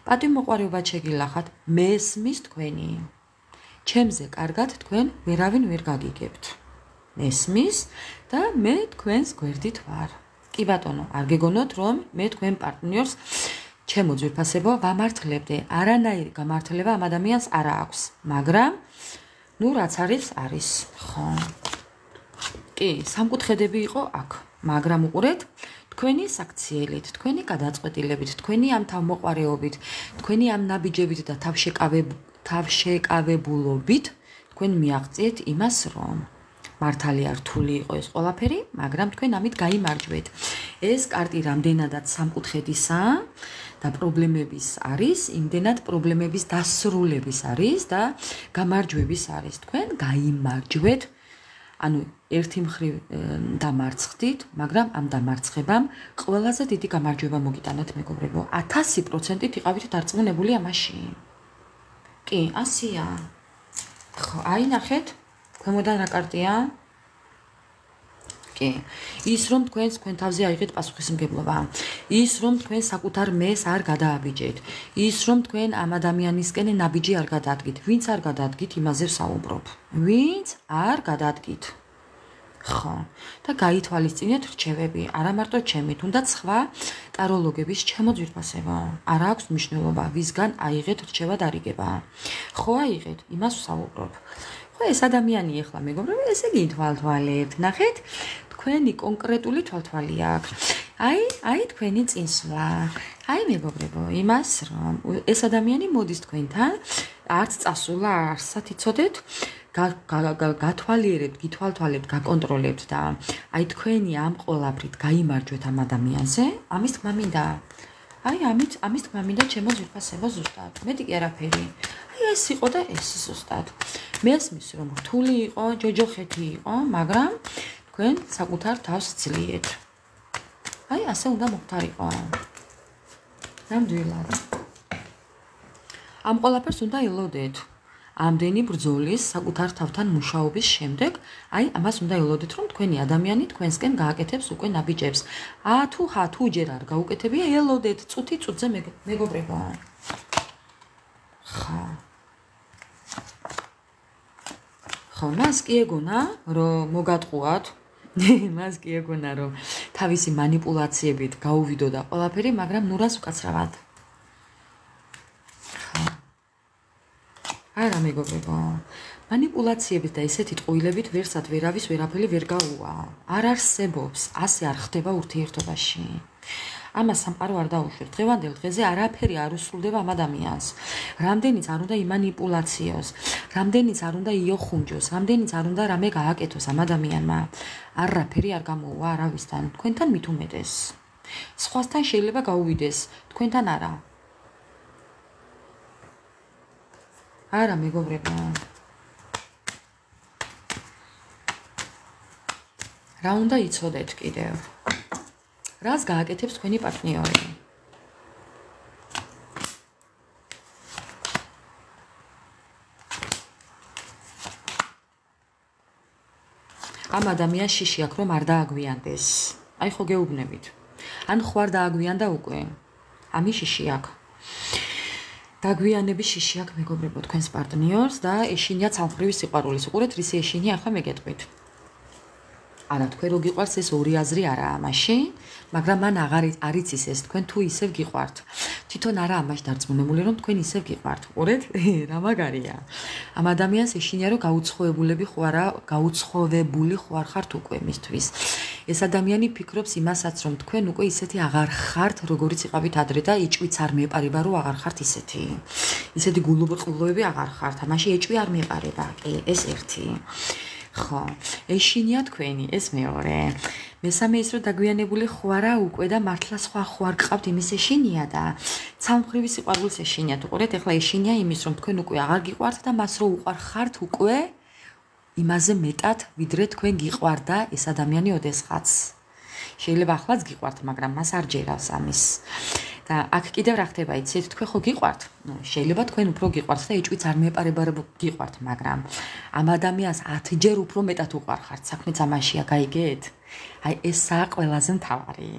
პატივმოყვარეობად შეგილახათ, მესმის თქვენი. ჩემზე კარგად თქვენ ვერავინ ვერ გაგიგებთ. მესმის და მე თქვენს გვერდით ვარ. კი ბატონო, არ გეგონოთ რომ მე თქვენ პარტნიორს ჩემო ძვირფასებო ვამართლებდე. არანაირი გამართლება ამ ადამიანს არ აქვს, მაგრამ ნუ რაც არის, ხო. კი, სამკუთხედები იყო აქ, მაგრამ უყურეთ, თქვენი საქციელით, თქვენი გადაწყვეტილებით, თქვენი ამ თავმოყვარეობით, თქვენი ამ ნაბიჯებით და თავშეკავებულობით თქვენ მიაღწიეთ იმას, რომ მართალია რთული იყო ეს ყველაფერი, მაგრამ თქვენ ამით გაიმარჯვეთ. ეს კარტი რამდენადაც სამკუთხედისაა და პრობლემების არის, იმდენად პრობლემების დასრულების არის და გამარჯვების არის. თქვენ გაიმარჯვეთ. ანუ ერთი მხრივ დამარცხდით, მაგრამ ამ დამარცხებამ ყველაზე დიდი გამარჯვება მოგიტანათ, მეგობრებო. 1000%-ით იყავით დარწმუნებული ამაში. კი, 100-ია. ხო, აი ნახეთ, ქვემოდან რა კარტია? კი, ის რომ თქვენ თავზე აიღეთ პასუხისმგებლობა, ის რომ თქვენ საკუთარ მეს არ გადააბიჯეთ, ის რომ თქვენ ამ ადამიანისკენ ნაბიჯი არ გადადგით, ვინც არ გადადგით, იმაზე ვსაუბრობ. ვინც არ გადადგით. ხო, და გაითვალისწინეთ რჩევები, არა მარტო ჩემი, თუნდაც სხვა ტაროლოგების ჩემო ძვირფასება. არ აქვს მნიშვნელობა, ვისგან აიღეთ რჩევა დარიგება. ხო აიღეთ, იმას ვსაუბრობ. ხო, ეს ადამიანი ახლა მეგობრებო, ესე იგი თვალთვალეთ, ნახეთ, თქვენი კონკრეტული თვალთვალი აქვს. აი თქვენი წინსვლა. აი მეგობრებო, იმას რომ ეს ადამიანი მოდის თქვენთან, არც წასულა, არსად იცოდეთ, გათვალიერებთ, გითვალთვალებთ, გაკონტროლებთ და აი თქვენი ამ ყოლაფრით გაიმარჯვეთ ამ ადამიანზე, ამის თქმა მინდა. აი ამის თქმა მინდა ჩემო ძვირფასებო ზუსტად. მეტი კი არაფერი. აი ეს იყო და ეს ზუსტად. მესმის რომ რთული იყო, ჯოჯოხეთი იყო, მაგრამ თქვენ საკუთარ თავს ძლიეთ. აი ასე უნდა მოხდარიყო. ნამდვილად. ამ ყოლაფერს უნდა ელოდეთ. ამდენი ბრძოლის საკუთარ თავთან მუშაობის შემდეგ, აი ამას უნდა ელოდეთ, რომ თქვენი ადამიანი თქვენსკენ გააკეთებს უკვე ნაბიჯებს. თუ ჯერ არ გაუკეთებია, ელოდეთ, წუთი წუთზე მეგობრებო. ხო, მას კი ეგონა, რომ მოგატყუათ, მას კი ეგონა, რომ თავისი მანიპულაციებით გაუვიდო და ყველაფერი, მაგრამ ნურას უკაცრავად. არა მეგობრებო, მანიპულაციებით და ესეთი ტყუილებით ვერსად ვერავის ვერაფერი ვერ გაუვა. არ არსებობს, ასე არ ხდება ურთიერთობაში. ამას სამყარო არ დაუშვებს. დღევანდელ დღეზე არაფერი არ უსრულდება ამ ადამიანს. რამდენიც არ უნდა იმანიპულაციოს, რამდენიც არ უნდა იოხუნჯოს, რამდენიც არ უნდა რამე გააკეთოს ამ ადამიანმა. არაფერი არ გამოუვა არავისთან, თქვენთან მით უმეტეს. სხვასთან შეიძლება გაუვიდეს, თქვენთან არა. არა მეგობრებო. რა უნდა იცოდეთ კიდევ? რას გააკეთებს თქვენი პარტნიორი? ამ ადამიანს შიში აქვს რომ არ დააგვიანდეს. აი ხო გეუბნებით. ან ხო არ დააგვიანდა უკვე. ამის შიში აქვს. დაგვიანების შიში აქვს მეგობრებო თქვენს პარტნიორს და ეშინია ცალმხრივი სიყვარულის. უყურეთ რის ეშინია ახლა მე გეტყვით. არა თქვენ რო გიყვარს ეს ორი აზრი არაა მაშინ, მაგრამ მან არ იცის ეს თქვენ თუ ისევ გიყვართ. თვითონ არა ამაში დარწმუნებული რომ თქვენ ისევ გიყვართ. უყურეთ რა მაგარია. ამ ადამიანს ეშინია რომ გაუცხოვებული ხარ უკვე მისთვის. ეს ადამიანი ფიქრობს იმასაც, რომ თქვენ უკვე ისეთი აღარ ხართ, როგორიც იყავით ადრე და ეჭვიც არ მეპარება, რომ აღარ ხართ ისეთი. ისეთი გულუბრყვილოები აღარ ხართ. ამაში ეჭვი არ მეპარება. კი, ეს ერთი. ხო, ეშინია თქვენი, ეს მეორე. მესამე ის რომ დაგვიანებული ხوارა უკვე და მართლა სხვა ხوار გყავთ იმის ეშინია და ცალმხრივი სიყვარულის ეშინია. უყურეთ, ეხლა ეშინია იმის რომ თქვენ უკვე აღარ გიყვართ და მას რო უყარ ხართ უკვე იმაზე მეტად, ვიდრე თქვენ გიყვარდა ეს ადამიანი ოდესღაც. შეიძლება ახლაც გიყვართ, მაგრამ მას არ ჯერავს ამის. და აქ კიდევ რა ხდება, იცით, თქვენ ხო გიყვართ? შეიძლება თქვენ უფრო გიყვართ და ეჭვიც არ მეპარება რომ გიყვართ, მაგრამ ამ ადამიანს 10ჯერ უფრო მეტად უყვარ ხართ. საქმეც ამაშია, გაიგეთ? აი ესაა ყველაზე მთავარი.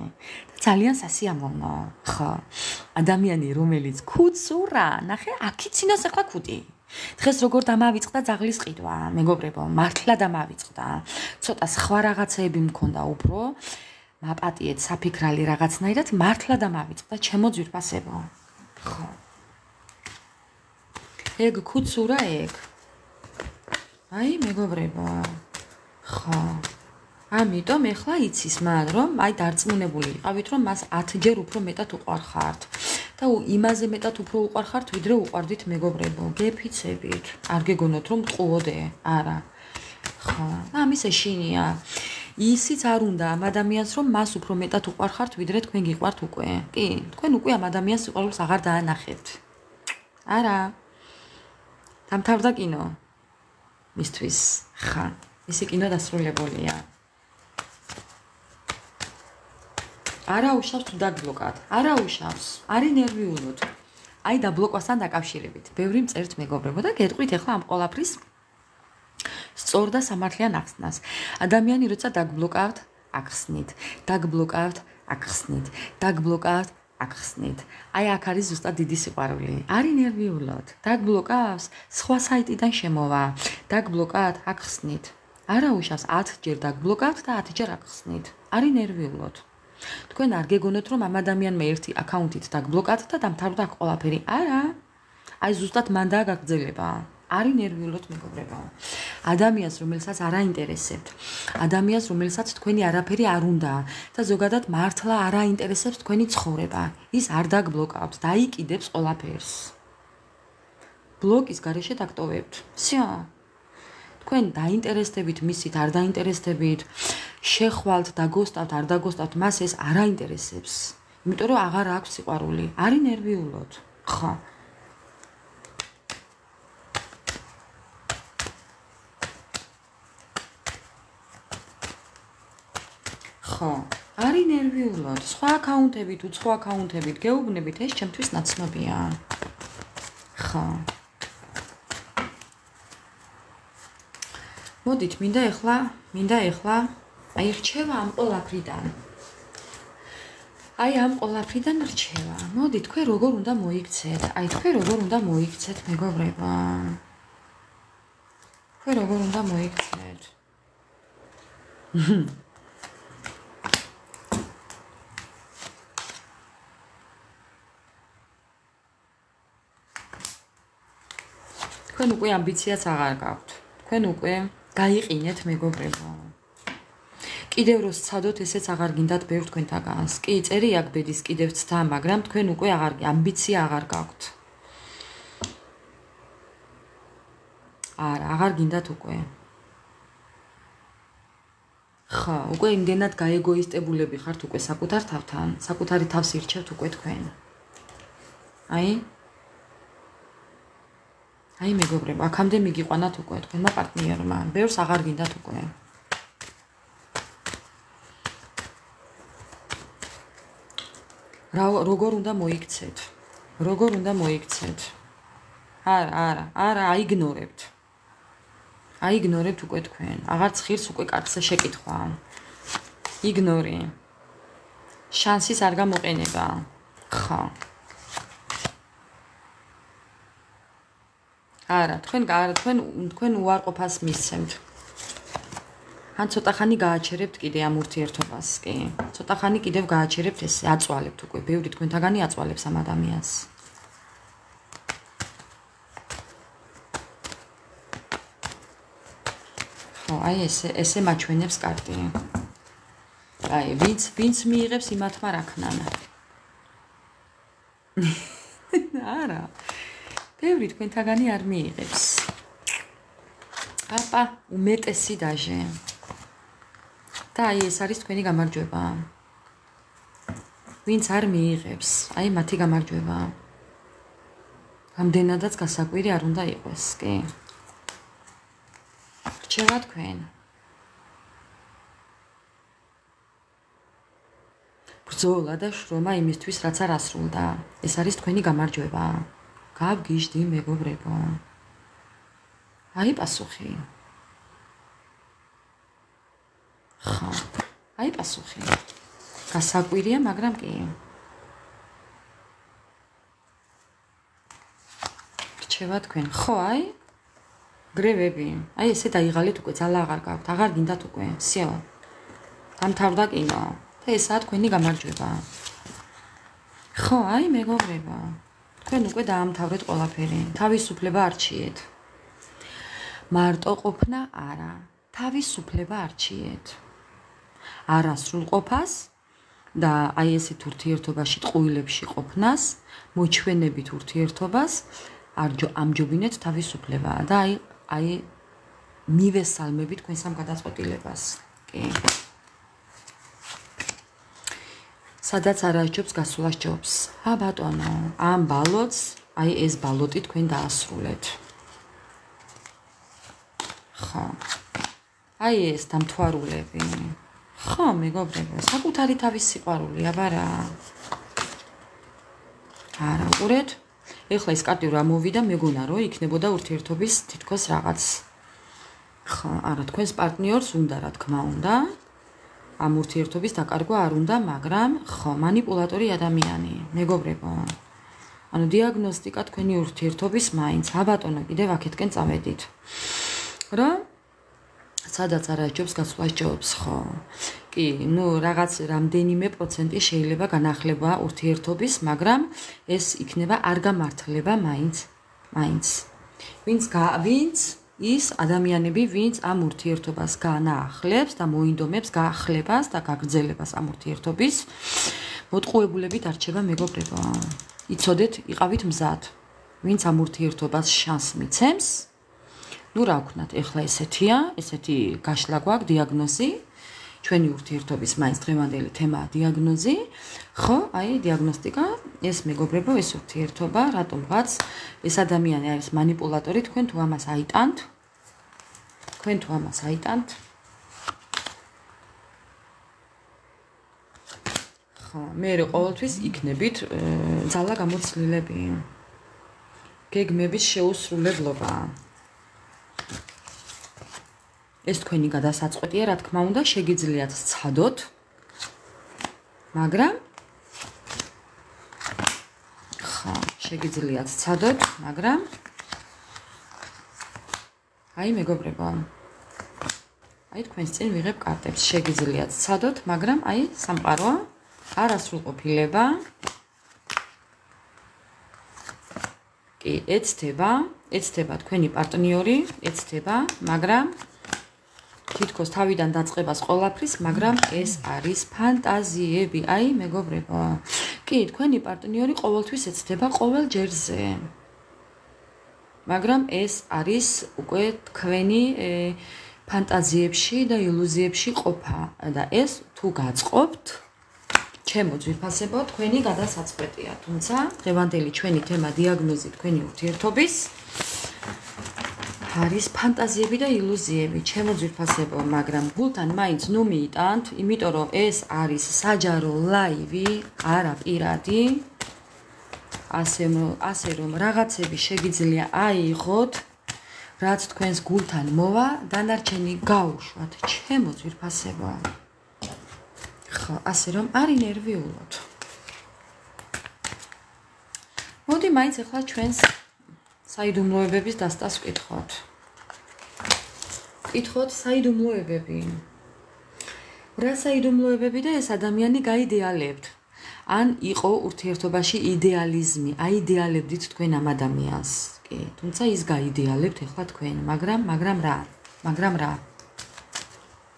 და ძალიან სასიამოვნო, ხო? ადამიანი რომელიც ქუცურა, ნახე, აქიცინოს ახლა ქუდი. დღეს როგორ დამავიწყდა ძაღლის ყიდვა, მეგობრებო, მართლა დამავიწყდა. ცოტა სხვა რაღაცეები მქონდა უფრო, მაპატიეთ საფიქრალი რაღაცნაირად, მართლა დამავიწყდა ჩემო ძვირფასებო. ხო. ეგ ქუცურა ეგ. აი, მეგობრებო. ხო. ამიტომ ეხლა იცის მან, რომ აი დარწმუნებული იყავით, რომ მას 10ჯერ უფრო მეტად უყვარ ხართ. და იმაზე მეტად უფრო უყვარ ხართ, ვიდრე უყვარდით მეგობრებო. გეფიცებით. არ გეგონოთ რომ ტყუოდე. არა. ხო. ამის ეშინია. ისიც არ უნდა ამ ადამიანს რომ მას უფრო მეტად უყვარ ხართ, ვიდრე თქვენ გიყვართ უკვე. კი, თქვენ უკვე ამ ადამიანს სიყვარულს აღარ დაანახებთ. არა. დამთავრდა კინო. მისთვის. ხა. ისი კინო დასრულებულია. არა უშავს თუ დაგბლოკად. არა უშავს. არი ნერვიულოთ. აი დაბლოკვასთან დაკავშირებით. ბევრი მწერთ მეგობრებო და გეტყვით ახლა ამ ყოლაფრის სწორ და სამართლიან ახსნას. ადამიანი როცა დაგბლოკავთ, ახსნით. დაგბლოკავთ, ახსნით. დაგბლოკავთ, ახსნით. აი აქ არის ზუსტად დიდი სიყვარული. არი ნერვიულოთ. დაგბლოკავს, სხვა საიტიდან შემოვა. დაგბლოკავთ, ახსნით. არა უშავს 10ჯერ დაგბლოკავთ და 10ჯერ ახსნით. არი ნერვიულოთ. თქვენ არ გეგონოთ რომ ამ ადამიანმა ერთი აკაუნტით დაგბლოკავთ და დამთავრდა აქ ყველაფერი. არა. აი ზუსტად მან დააგრძელება. არი ნერვიულოთ მეგობრებო. ადამიანს რომელსაც არ აინტერესებთ. ადამიანს რომელსაც თქვენი არაფერი არ უნდა და ზოგადად მართლა არ აინტერესებს თქვენი ცხოვრება. ის არ დაგბლოკავთ, დაიკიდებს ყველაფერს. ბლოკის გარეშე დაგტოვებთ. всё. თქვენ დაინტერესდებით მისით, არ დაინტერესდებით, შეხვალთ, დაგოსტავთ, არ დაგოსტავთ, მას ეს არ აინტერესებს. იმიტომ რომ აღარ აქვს სიყვარული. არი ნერვიულოთ. ხო. ხო. არი ნერვიულოთ. სხვა აკაუნტებით, უცხო აკაუნტებით გეუბნებით, ეს ჩემთვის ნაცნობია. ხო. მოდით, მინდა ეხლა აი რჩევა ამ ყოლაფრიდან. აი ამ ყოლაფრიდან რჩევა. მოდი თქვენ როგორ უნდა მოიქცეთ? აი თქვენ როგორ უნდა მოიქცეთ, მეგობრებო? თქვენ როგორ უნდა მოიქცეთ? თქვენ უკვე ამბიციაც აღარ გაქვთ. თქვენ უკვე გაიყინეთ მეგობრებო. კიდევ რო სცადოთ, ესეც აღარ გინდათ ბევრ თქვენთაგანს. კი, წერი აქ ბედის კიდევ ცდა, მაგრამ თქვენ უკვე აღარ ამბიცია აღარ გაქვთ. არა, აღარ გინდათ უკვე. ხა, უკვე იმდენად გაეგოისტებულები ხართ უკვე საკუთარ თავთან, საკუთარი თავს ირჩევთ უკვე თქვენ. აი მეგობრებო, აქამდე მიგიყვანათ უკვე თქვენმა პარტნიორმა. ბევრს აღარ გინდათ უკვე. როგორ უნდა მოიქცეთ? როგორ უნდა მოიქცეთ? არა, აიგნორებთ. აიგნორებთ უკვე თქვენ. აღარც ხირს უკვე კაცზე შეკითხვა. იგნორი. შანსის არ გამოყენება. ხა. არა, თქვენ უარყოფას მისცემთ. ან ცოტა ხანი გააჩერებთ კიდე ამ ურთიერთობას, კი. ცოტა ხანი კიდევ გააჩერებთ ეს, აწვალებთ უკვე. ბევრი თქვენთაგანი აწვალებს ამ ადამიანს. ხო, აი ესე მაჩვენებს კარტი. აი, ვინც მიიღებს იმათმა რა ქნან. არა. ბევრი თქვენთაგანი არ მიიღებს. აპა, უმეტესი დაჟე. და აი ეს არის თქვენი გამარჯვება. ვინც არ მიიღებს, აი მათი გამარჯვება. ამდენადაც გასაკვირი არ უნდა იყოს, კი? რჩევა თქვენ. ბრძოლა და შრომა იმისთვის, რაც არ ასრულდა. ეს არის თქვენი გამარჯვება. გავგიჟდი, მეგობრებო. აი პასუხი. ხო, აი პასუხი. გასაკვირია, მაგრამ კი. რჩევა თქვენ. ხო, აი გრევები. აი ესე დაიღალეთ უკვე, ძალა აღარ გაქვთ, აღარ გინდათ უკვე. всё. დამთავრდა კინო. და ესაა თქვენი გამარჯვება. ხო, აი მეგობრებო. თქვენ უკვე დაამთავრეთ ყველაფერი. თავისუფლება არჩიეთ. მარტო ყოფნა არა. თავისუფლება არჩიეთ. არასრულყოფას და აი ესეთ ურთიერთობაში ტყუილებში ყოფნას, მოჩვენებით ურთიერთობას ამჯობინეთ თავისუფლება და აი მივესალმებით თქვენს ამ გადაწყვეტილებას. კი. სადაც არ ასჯობს, გასულას ჯობს. ბატონო, ამ ბალოტს, აი ეს ბალოტი თქვენ დაასრულეთ. ხო. აი ეს დამთვალულები. ხო, მეგობრებო, საკუთარი თავის სიყვარული, აბარა. არა, უყურეთ. ეხლა ეს კარტი რა მოვიდა, მეგონა რომ იქნებოდა ურთიერთობის თითქოს რაღაც. ხო, არა, თქვენს პარტნიორს უნდა, რა თქმა უნდა. ამ ურთიერთობის დაკარგვა არ უნდა, მაგრამ ხო, манипуляტორი ადამიანი, მეგობრებო. ანუ დიაგნოსტიკა თქვენი ურთიერთობის მაინც, ბატონო, კიდევ აქეთკენ წავედით. რა? სადაც არ ასჯობს, გასვლას ჯობს, ხო. კი, ნუ რაღაც რამდენიმე პროცენტი შეიძლება განახლება ურთიერთობის, მაგრამ ეს იქნება არ გამართლება მაინც. ვინც ის ადამიანები, ვინც ამ ურთიერთობას განახლებს და მოინდომებს გაახლებას და გაგრძელებას ამ ურთიერთობის, მოტყუებულებით არჩება მეგობრებო. იცოდეთ, იყავით მზად. ვინც ამ ურთიერთობას შანსს მიცემს, ნუ რა ვქნათ, ეხლა ესეთი გაშლა გვაქვს, დიაგნოზი. ჩვენი ურთიერთობის მაინც დღევანდელი თემაა დიაგნოზი. ხო, აი დიაგნოსტიკა, ეს მეგობრებო, ეს ურთიერთობა, რატომღაც ეს ადამიანი არის манипуляტორი, თქვენ თუ ამას აიტანთ. ხო, მე ყოველთვის იქნებით ძალა გამოცდილები. გეგმების შეუსრულებლობა. ეს თქვენი გადასაწყვეტია, რა თქმა უნდა, შეგიძლიათ სცადოთ. მაგრამ ხო, შეგიძლიათ სცადოთ, მაგრამ აი მეგობრებო. აი თქვენს წინ ვიღებ კარტებს, შეგიძლიათ სცადოთ, მაგრამ აი სამყარო, არასრულყოფილება. კი, ეცდება თქვენი პარტნიორი, მაგრამ თითქოს თავიდან დაწყებას ყველაფრის, მაგრამ ეს არის ფანტაზიები. აი, მეგობრებო. კი, თქვენი პარტნიორი ყოველთვის ეცდება ყოველ ჯერზე. მაგრამ ეს არის უკვე თქვენი ფანტაზიებში და ილუზიებში ყოფა და ეს თუ გაწყობთ, ჩემო ძვირფასებო, თქვენი გადასაწყვეტია. თუმცა, დღევანდელი ჩვენი თემა დიაგნოზი თქვენი ურთიერთობის არის ფანტაზიები და ილუზიები, ჩემო ძვირფასებო, მაგრამ გულთან მაინც ნუ მიიტანთ, იმიტომ რომ ეს არის საჯარო ლაივი, არა პირადი. ასე რომ რაღაცები შეგიძლია აიღოთ, რაც თქვენს გულთან მოვა, დანარჩენი გაუშვათ, ჩემო ძვირფასებო. ხო, ასე რომ არ ინერვიულოთ. მოდი მაინც ახლა ჩვენს საიდუმლოებების დასტას ვკითხოთ. ვკითხოთ საიდუმლოებები. რა საიდუმლოებები და ეს ადამიანი გაიდეალებთ. ან იყო ურთიერთობაში იდეალიზმი, აიდეალებდით თქვენ ამ ადამიანს. კი, თუმცა ის გაიდეალებთ ახლა თქვენ, მაგრამ რა?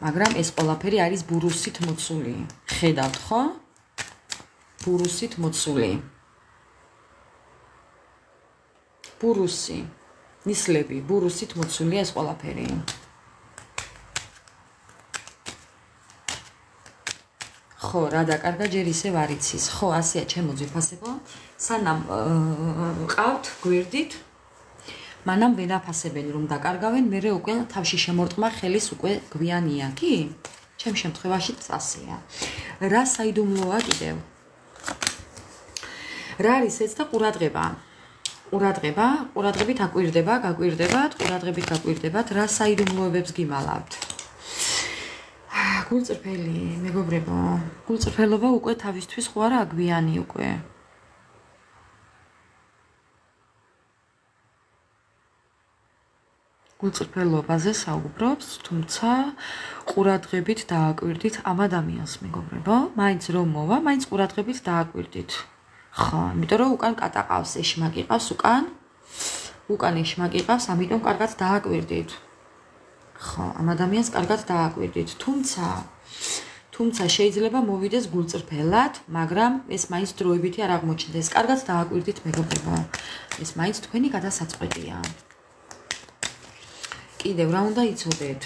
მაგრამ ეს ყველაფერი არის ბურუსით მოცული. ხედავთ, ხო? ბურუსით მოცული. ბურუსი, ნისლები, ბურუსით მოცულია ეს ყველაფერი. ხო, რა დაკარგა ჯერ ისევ არ იცის. ხო, ასეა ჩემო ძვირფასებო. სანამ ყავთ გვერდით, მანამ ვენაფასებენ რომ დაკარგავენ, მერე უკვე თავში შემორტყმა ხელის უკვე გვიანია, კი? ჩემ შემთხვევაში ასეა. რა საიდუმლოა კიდევ? რა არის ეს და ყურადღება? ყურადღებით აკვირდება, გაკვირდებათ, ყურადღებით გაკვირდებათ, რა საიდუმლოებებს გიმალავთ? გულწრფელი, მეგობრებო, გულწრფელობა უკვე თავისთვის ხო არა აგვიანი უკვე. გულწრფელობაზე საუბრობს, თუმცა ყურადღებით დააკვირდით ამ ადამიანს, მეგობრებო, მაინც რომ მოვა, მაინც ყურადღებით დააკვირდით. ხო, იმიტომ რომ უკან კატაყავს, ეშმაკი ყავს უკან ეშმაკი ყავს, ამიტომ კარგად დააკვირდით. ხო, ამ ადამიანს კარგად დააკვირდით, თუმცა შეიძლება მოვიდეს გულწრფელად, მაგრამ ეს მაინც დროებითი არ აღმოჩნდეს. კარგად დააკვირდით, მეგობრებო, ეს მაინც თქვენი გადასაწყვეტია. კიდევ რა უნდა იცოდეთ?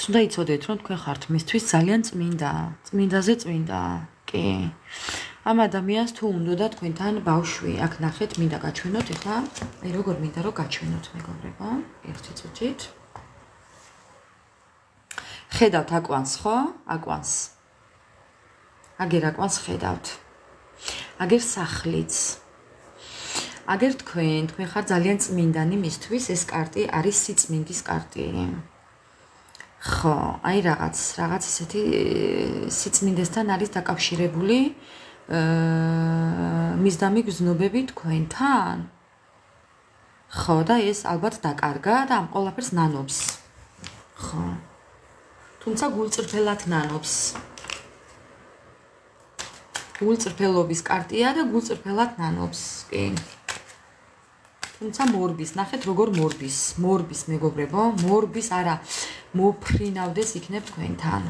უნდა იცოდეთ, რომ თქვენ ხართ მისთვის ძალიან წმინდაზე წმინდა. კი. ამ ადამიანს თუ უნდა თქვენთან ბავშვი, აქ ნახეთ, მინდა გაჩვენოთ ახლა, აი როგორ მინდა რომ გაჩვენოთ, მეგობრებო, ერთი წუთით. ხედავთ აკვანს, ხო? აკვანს. აგერ აკვანს ხედავთ. აგერ სახლიც. აგერ თქვენ ხართ ძალიან წმინდანი მისთვის, ეს კარტი არის სიწმინდის კარტი. ხო, აი რაღაც ისეთი სიწმინდესთან არის დაკავშირებული მისდამი გზნობები თქვენთან. ხო, და ეს ალბათ დაკარგა და ამ ყველაფერს ნანობს. ხო. თუმცა გულწრფელად ნანობს. გულწრფელობის კარტია და გულწრფელად ნანობს, კი. თუმცა მორბის, ნახეთ როგორ მორბის, მეგობრებო, მორბის არა მოფრინავდეს იქნებ თქვენთან.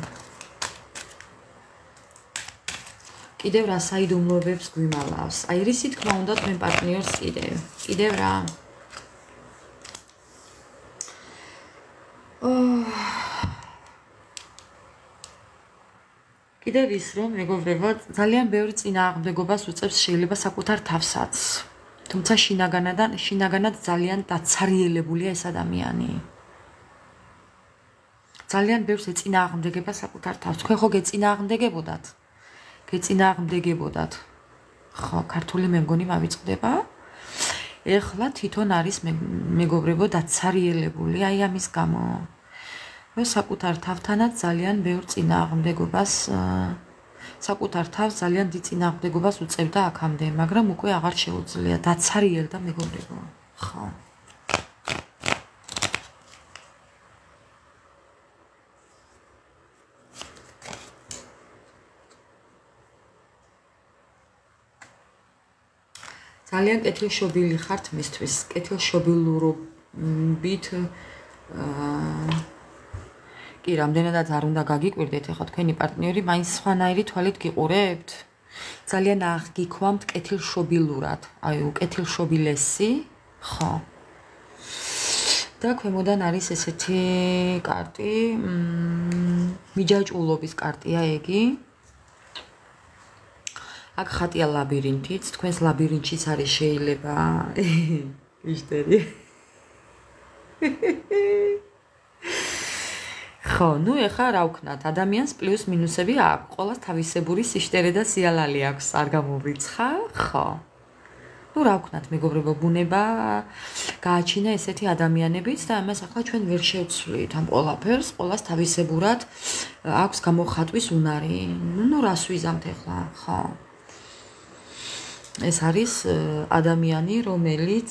კიდევ რა საიდუმლოებებს გვიმალავს? აი რისი თქმა უნდა თქვენ პარტნიორს კიდევ რა? კიდევ ის რომ მეგობრებო, ძალიან ბევრი წინააღმდეგობას უწევს შეიძლება საკუთარ თავსაც. თუმცა შინაგანად ძალიან დაცარიელებულია ეს ადამიანი. ძალიან ბევრს ეწინააღმდეგება საკუთარ თავს. თქვენ ხო გეწინააღმდეგებოდათ? ხო, ქართული მე მგონი მავიწყდება. ეხლა თვითონ არის მეგობრებო დაცარიელებული აი ამის გამო. საკუთარ თავთანაც ძალიან ბევრ წინააღმდეგობას საკუთარ თავს ძალიან დიდ წინააღმდეგობას უწევდა აქამდე, მაგრამ უკვე აღარ შეუძლია, დაცარიელდა მეგობრებო. ხო. ძალიან კეთილშობილი ხართ მისთვის, კეთილშობილურობით კი, რამდენადაც არ უნდა გაგიკვირდეთ, ახლა თქვენი პარტნიორი მაინც სხვანაირი თვალით გიყურებთ. ძალიან აღგიქვამთ კეთილშობილურად, აი უკეთილშობილესი, ხო. და ქვემოდან არის ესეთი კარტი, მიჯაჭვულობის კარტია ეგი. აქ ხატია ლაბირინთიც, თქვენს ლაბირინთშიც არის შეიძლება იშტერი. ხო, ნუ ეხა რა ვქნათ, ადამიანს პლუს მინუსები აქვს, ყოველას თავისებური სიშტერე და სიალალი აქვს, არ გამოვრიცხა, ხო. ნუ რა ვქნათ, მეგობრებო, ბუნება გააჩინა ესეთი ადამიანებიც და ამას ახლა ჩვენ ვერ შევცვლით ამ ყველაფერს, ყოველას თავისებურად აქვს გამოხატვის უნარი. ნუ რას ვიზამთ ახლა, ხო. ეს არის ადამიანი, რომელიც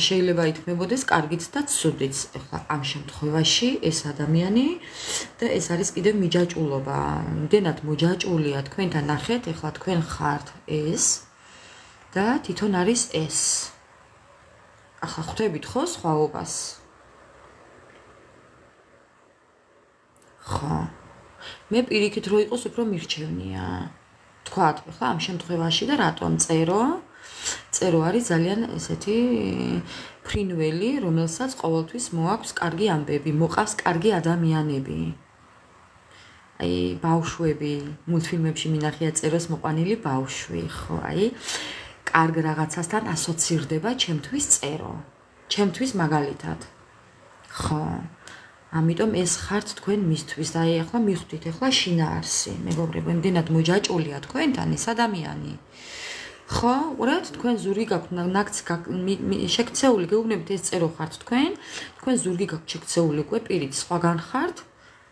შეიძლება ითქმებოდეს კარგიც და ცუდიც. ახლა ამ შემთხვევაში ეს ადამიანი და ეს არის კიდევ მიჯაჭულობა. იმდენად მოჯაჭულია თქვენთან ნახეთ, ახლა თქვენ ხართ ეს და თვითონ არის ეს. ახლა ხვდებით ხო სხვაობას? ხო. მე პირიქით რო იყოს უფრო მირჩევნია. თქვათ, ახლა ამ შემთხვევაში და რატომ წერო არის ძალიან ესეთი ფრინველი, რომელსაც ყოველთვის მოაქვს კარგი ამბები, მოყავს კარგი ადამიანები. აი, ბავშვები, მულტფილმებში მინახია წეროს მოყვანილი ბავშვი, ხო, აი, კარგ რაღაცასთან ასოცირდება ჩემთვის წერო, ჩემთვის მაგალითად. ხო. ამიტომ ეს ხართ თქვენ მისთვის და აი ახლა მიხვდით ახლა შინაარსი მეგობრებო იმდენად მოჯაჭულია თქვენთან ეს ადამიანი ხო უბრალოდ თქვენ ზურგი გაქვთ ნაკც შექცეული გეუბნებით ეს წერო ხართ თქვენ ზურგი გაქვთ შექცეული უკვე პირით სხვაგან ხართ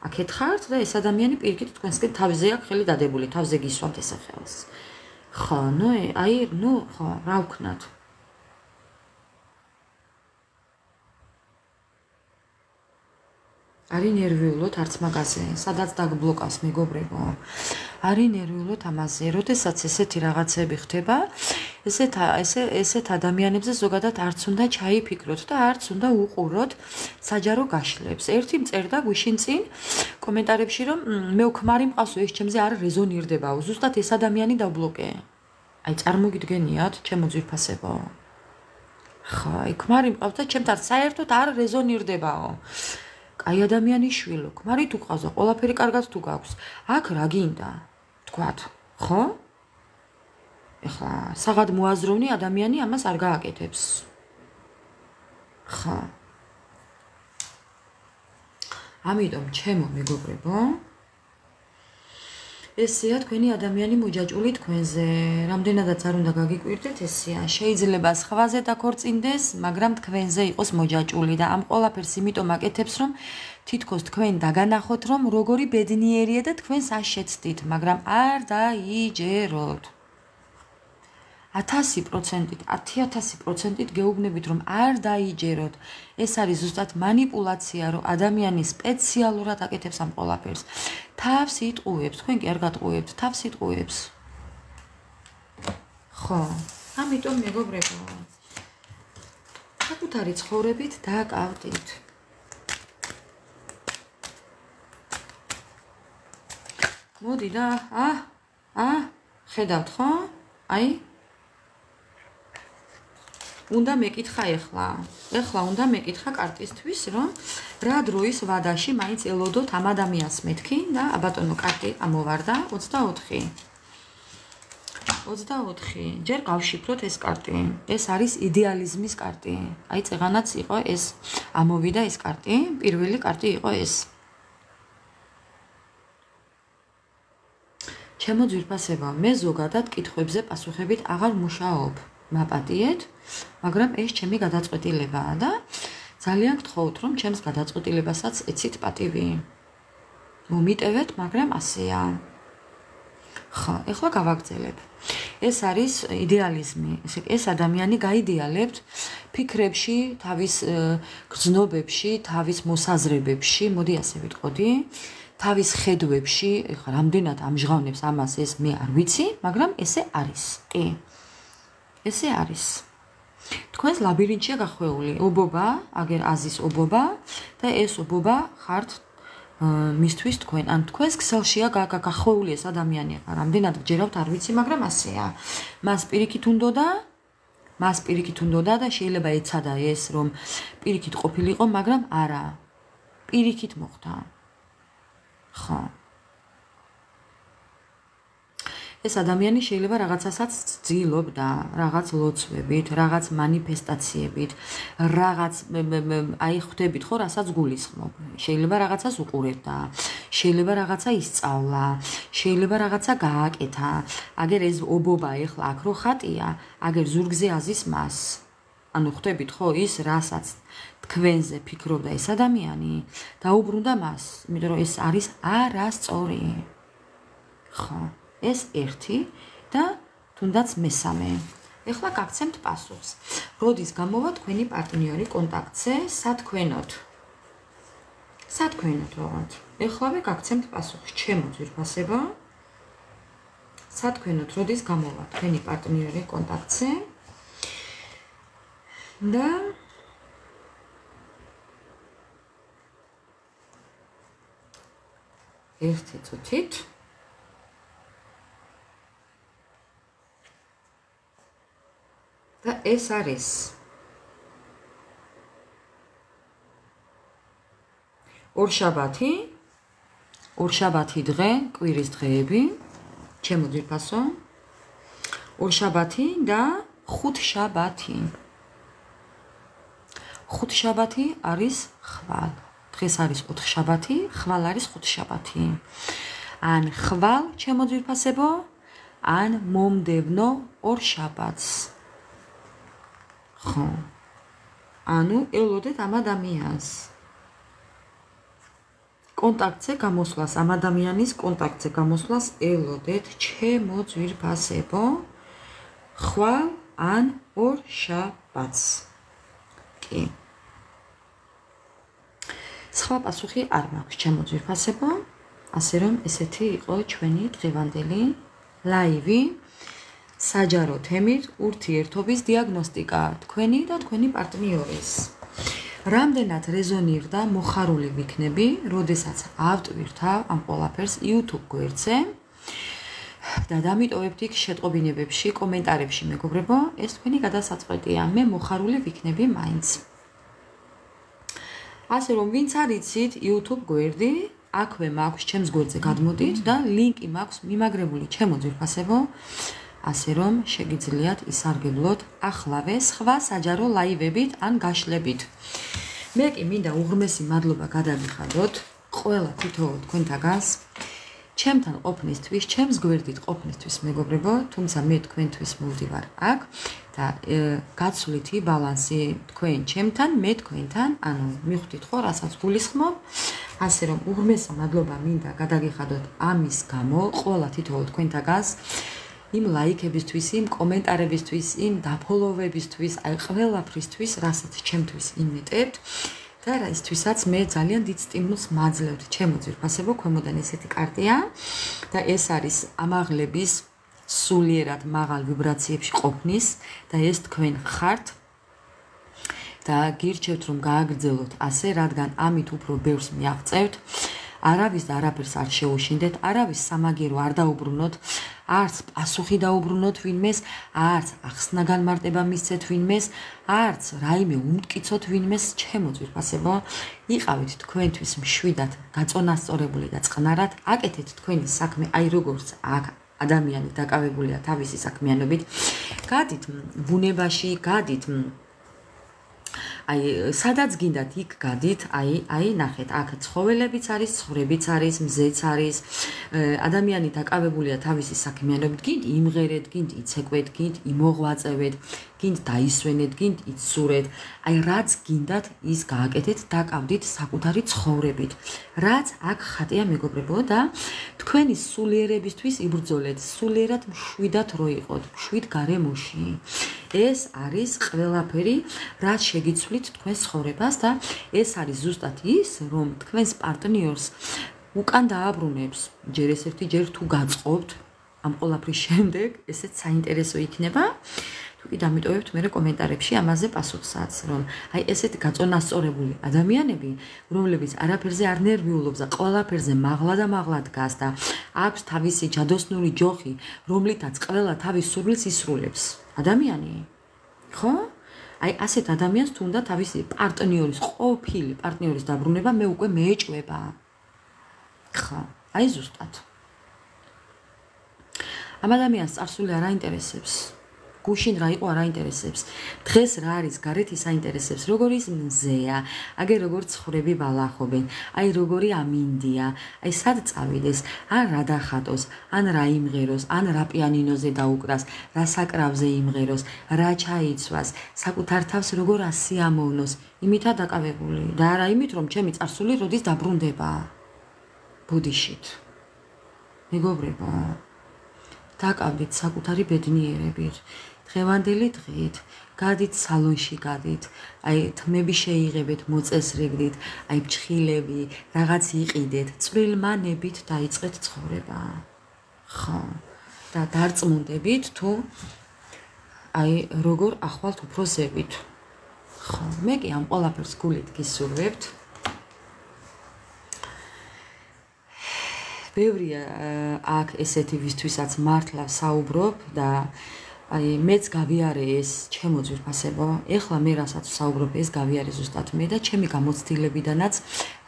აქეთ ხართ და ეს ადამიანი პირიქით თქვენსკენ თავზე აქვს ხელი დადებული თავზე გისვამთ ეს ხელს ხო ნუ აი ნუ ხო რა ვქნათ არი ნერვიულოთ არც მაგაზე, სადაც დაგბლოკავს მეგობრებო. არი ნერვიულოთ ამაზე, როდესაც ესეთი რაღაცები ხდება, ესეთ ადამიანებზე ზოგადად არც უნდა ჩაიფიქროთ და არც უნდა უყუროთ საჯარო გაშლებს. ერთი მწერდა გვიშინ წინ კომენტარებში, რომ მე ვქმარი მყავსო, ეს ჩემზე არ რეზონირდებაო, ზუსტად ეს ადამიანი დაბლოკე. აი წარმოგიდგენიათ, ჩემო ძვირფასებო. ხო, აი ქმარი მყავს და ჩემთან საერთოდ არ რეზონირდებაო. აი ადამიანის შვილო, ქმარი თუ ყავსო, ყველაფერი კარგად თუ გაქვს. აქ რა გინდა? თქვათ, ხო? ეხლა საღად მოაზროვნე ადამიანი ამას არ გააკეთებს. ხო. ამიტომ ჩემო მეგობრებო, ესეა თქვენი ადამიანი მოჯაჭული თქვენზე. რამდენადაც არ უნდა გაგიკვირდეთ ესეა. შეიძლება სხვაზე დაქორწინდეს, მაგრამ თქვენზე იყოს მოჯაჭული და ამ ყველაფერს იმიტომ აკეთებს, რომ თითქოს თქვენ დაგანახოთ, რომ როგორი ბედნიერია და თქვენს აშეცდით, მაგრამ არ დაიჯეროთ. 1000%, 10000% გეუბნებით, რომ არ დაიჯეროთ. ეს არის ზუსტად манипуляция, რომ ადამიანი სპეციალურად აკეთებს ამ ყველაფერს. თავს იტყუებს, თქვენ კი არ გატყუებთ, თავს იტყუებს. ხო, ამიტომ მეგობრებო, საკუთარი ცხოვრებით დააკავდით. მოდი და ხედავთ ხო? აი უნდა მეკითხა ეხლა უნდა მეკითხა კარტისთვის, რომ რა დროის ვადაში მაინც ელოდოთ ამ ადამიანს მეთქი და აბატონო კარტი ამოვარდა 24. 24. ჯერ გავშიფროთ ეს კარტი. ეს არის იდეალიზმის კარტი. აი წეღანაც იყო ეს ამოვიდა ეს კარტი, პირველი კარტი იყო ეს. ჩემო ძვირფასებო, მე ზოგადად კითხვებზე პასუხებით აღარ მუშაობ. მაპატიეთ, მაგრამ ეს ჩემი გადაწყვეტილებაა და ძალიან გთხოვთ, რომ ჩემს გადაწყვეტილებასაც ეცით პატივი. მომიტევეთ, მაგრამ ასეა. ხო, ეხლა გავაგრძელებ. ეს არის იდეალიზმი. ეს ადამიანი გაიდეალებთ ფიქრებში, თავის გრძნობებში, თავის მოსაზრებებში, მოდი ასე ვიტყოდი. თავის ხედვებში, ეხლა რამდენად ამჟღავნებს ამას ეს მე არ ვიცი, მაგრამ ესე არის. კი. ესე არის. თქვენს ლაბირინთშია გახვეული ობობა, აგერ აზის ობობა და ეს ობობა ხართ მისთვის თქვენ. ან თქვენს ქსელშია გახვეული ეს ადამიანი, რამდენად გჯერავთ არ ვიცი, მაგრამ ასეა. მას პირიქით უნდოდა და შეიძლება ეცადა ეს, რომ პირიქით ყოფილიყო, მაგრამ არა. პირიქით მოხდა. ხო. ეს ადამიანი შეიძლება რაღაცასაც ძილობდა, რაღაც ლოცვებით, რაღაც манифестაციებით, რაღაც აი ხვდებით ხო, რასაც გულისხმობ. შეიძლება რაღაცას უყურებდა, შეიძლება რაღაცა ისწავლა, შეიძლება რაღაცა გააკეთა. აგერ ეს ობობა ეხლა აქ რო ხატია, აგერ ზურგზე აზის მას. ანუ ხვდებით ხო, ის რასაც თქვენზე ფიქრობდა ეს ადამიანი, დაუბრუნდა მას, იმიტომ რომ ეს არის არასწორი. ხო. ეს ერთი და თუნდაც მესამე. ეხლა გაგცემთ პასუხს. როდის გამოვა თქვენი პარტნიორი კონტაქტზე სათქვენოდ? სათქვენოდ ვაღოთ. ეხლავე გაგცემთ პასუხს. ჩემო ძვირფასებო. სათქვენოდ როდის გამოვა თქვენი პარტნიორი კონტაქტზე? და ერთი წუთით და ეს არის ორშაბათი დღე, კვირის დღეები, ჩემო ძვირფასო, ორშაბათი და ხუთშაბათი. ხუთშაბათი არის ხვალ. დღეს არის ოთხშაბათი, ხვალ არის ხუთშაბათი. ან ხვალ, ჩემო ძვირფასებო, ან მომდევნო ორშაბათს. ხო. ანუ ელოდეთ ამ ადამიანს. კონტაქტზე გამოსვლას, ამ ადამიანის კონტაქტზე გამოსვლას ელოდეთ, ჩემო ძვირფასებო, ხვალ ან ორშაბათს. კი. სხვა პასუხი არ მაქვს, ჩემო ძვირფასებო, ასე რომ ესეთი იყო ჩვენი დღევანდელი ლაივი. საჯარო თემით ურთიერთობის დიაგნოსტიკა თქვენი და თქვენი პარტნიორის. რამდენად რეზონირდა მოხარული ვიქნები, როდესაც ავტვირთავ ამ ყველაფერს YouTube გვერდზე და დამიტოვებთ იქ შეტყობინებებში, კომენტარებში, მეგობრებო, ეს თქვენი გადასაწყვეტია. მე მოხარული ვიქნები მაინც. ასე რომ ვინც არ იცით YouTube გვერდი, აქვე მაქვს ჩემს გვერდზე გადმოდით და ლინკი მაქვს მიმაგრებული ჩემო ძვირფასებო. ასე რომ შეგიძლიათ ისარგებლოთ ახლავე სხვა საჯარო ლაივებით ან გაშლებით. მე კი მინდა უღრმესი მადლობა გადაგიხადოთ ყველა თითოეულ თქვენთაგანს ჩემთან ყოფნისთვის, ჩემს გვერდით ყოფნისთვის, მეგობრებო, თუმცა მე თქვენთვის მოვდივარ აქ და გაცვლითი ბალანსი თქვენ ჩემთან, მე თქვენთან, ანუ მიხვდით ხო, რასაც გულისხმობ, ასე რომ უღრმესი მადლობა მინდა გადაგიხადოთ ამის გამო ყველა თითოეულ თქვენთაგანს. იმ ლაიქებისთვის, იმ კომენტარებისთვის, იმ დაფოლოვებისთვის, აი ყველაფრისთვის, რასაც ჩემთვის იმეტებთ და რაისთვისაც მე ძალიან დიდ სტიმულს მაძლევთ. ჩემო ძვირფასებო, ქვემოდან ესეთი კარტია და ეს არის ამაღლების სულიერად მაღალ ვიბრაციებში ყოფნის და ეს თქვენ ხართ და გირჩევთ რომ გააგრძელოთ ასე, რადგან ამით უფრო ბევრს მიაღწევთ. არავის და არაფერს არ შეუშინდეთ, არავის სამაგერო არ დაუბრუნოთ, არც პასუხი დაუბრუნოთ ვინმეს, არც ახსნა განმარტება მისცეთ ვინმეს, არც რაიმე უმტკიცოთ ვინმეს, ჩემო ძვირფასებო, იყავით თქვენთვის მშვიდად გაწონასწორებული და წყნარად, აკეთეთ თქვენი საქმე, აი როგორც აქ ადამიანი დაკავებულია თავისი საქმიანობით, გადით ბუნებაში, გადით აი სადაც გინდათ იქ გადით, აი ნახეთ, აქ ცხოველებიც არის, ცხვრებიც არის, მზეც არის, ადამიანი დაკავებულია თავისი საქმიანობით, გინდ იმღერეთ, გინდ იცეკვეთ, გინდ იმოღვაწევეთ, გინდ დაისვენეთ, გინდ იცურეთ, აი რაც გინდათ ის გააკეთეთ, დაკავდით საკუთარი ცხოვრებით. რაც აქ ხატია მეგობრებო და თქვენი სულიერებისთვის იბრძოლეთ, სულიერად მშვიდად რო იყოთ, მშვიდ გარემოში. ეს არის ყველაფერი, რაც შეგიცვლით თქვენს ცხოვრებას და ეს არის ზუსტად ის, რომ თქვენს პარტნიორს უკან დააბრუნებს, ჯერ ესეთი, ჯერ თუ გაწყობთ ამ ყველაფრის შემდეგ, ესეც საინტერესო იქნება. თუ კი დამიტოვებთ მე კომენტარებში ამაზე პასუხსაც, რომ აი ესეთი გაწონასწორებული ადამიანები, რომლებიც არაფერზე არ ნერვიულობს და ყველაფერზე მაღლა და მაღლა დგას და აქვს თავისი ჯადოსნური ჯოხი, რომლითაც ყველა თავის სურვილს ისრულებს. ადამიანი, ხო? აი ასეთ ადამიანს თუნდა თავისი პარტნიორის, ყოფილი პარტნიორის დაბრუნება მე უკვე მეეჭვება. ხო, აი ზუსტად. ამ ადამიანს წარსული არ აინტერესებს. გუშინ რა იყო არ აინტერესებს. დღეს რა არის გარეთ ის აინტერესებს. როგორი ის მზეა, აგერ როგორ ცხვრები ბალახობენ, აი როგორი ამინდია, აი სად წავიდეს, ან რა დახატოს, ან რა იმღეროს, ან რა პიანინოზე დაუკრას, რა საკრავზე იმღეროს, რა ჩაიცვას, საკუთარ თავს როგორ ასიამოვნოს, იმითა დაკავებული და არა იმით, რომ ჩემი წარსული როდის დაბრუნდება. ბუდიშით. მეგობრებო, დაკავდით საკუთარი ბედნიერებით. დღევანდელი დღით გადით სალონში გადით, აი თმები შეიღებთ, მოწესრიგდით, აი ფჩხილები, რაღაც იყიდეთ, წვრილმანებით დაიწყეთ ცხოვრება. ხო. და დარწმუნდებით თუ აი როგორ ახვალთ უფროსებით. ხო, მე კი ამ ყველაფერს გულით გისურვებთ. ბევრია აქ ესეთი ვისთვისაც მართლა საუბრობ და აი მეც გავიარე ეს ჩემო ძვირფასებო. ეხლა მე რასაც საუბრობ ეს გავიარე ზუსტად მე და ჩემი გამოცდილებიდანაც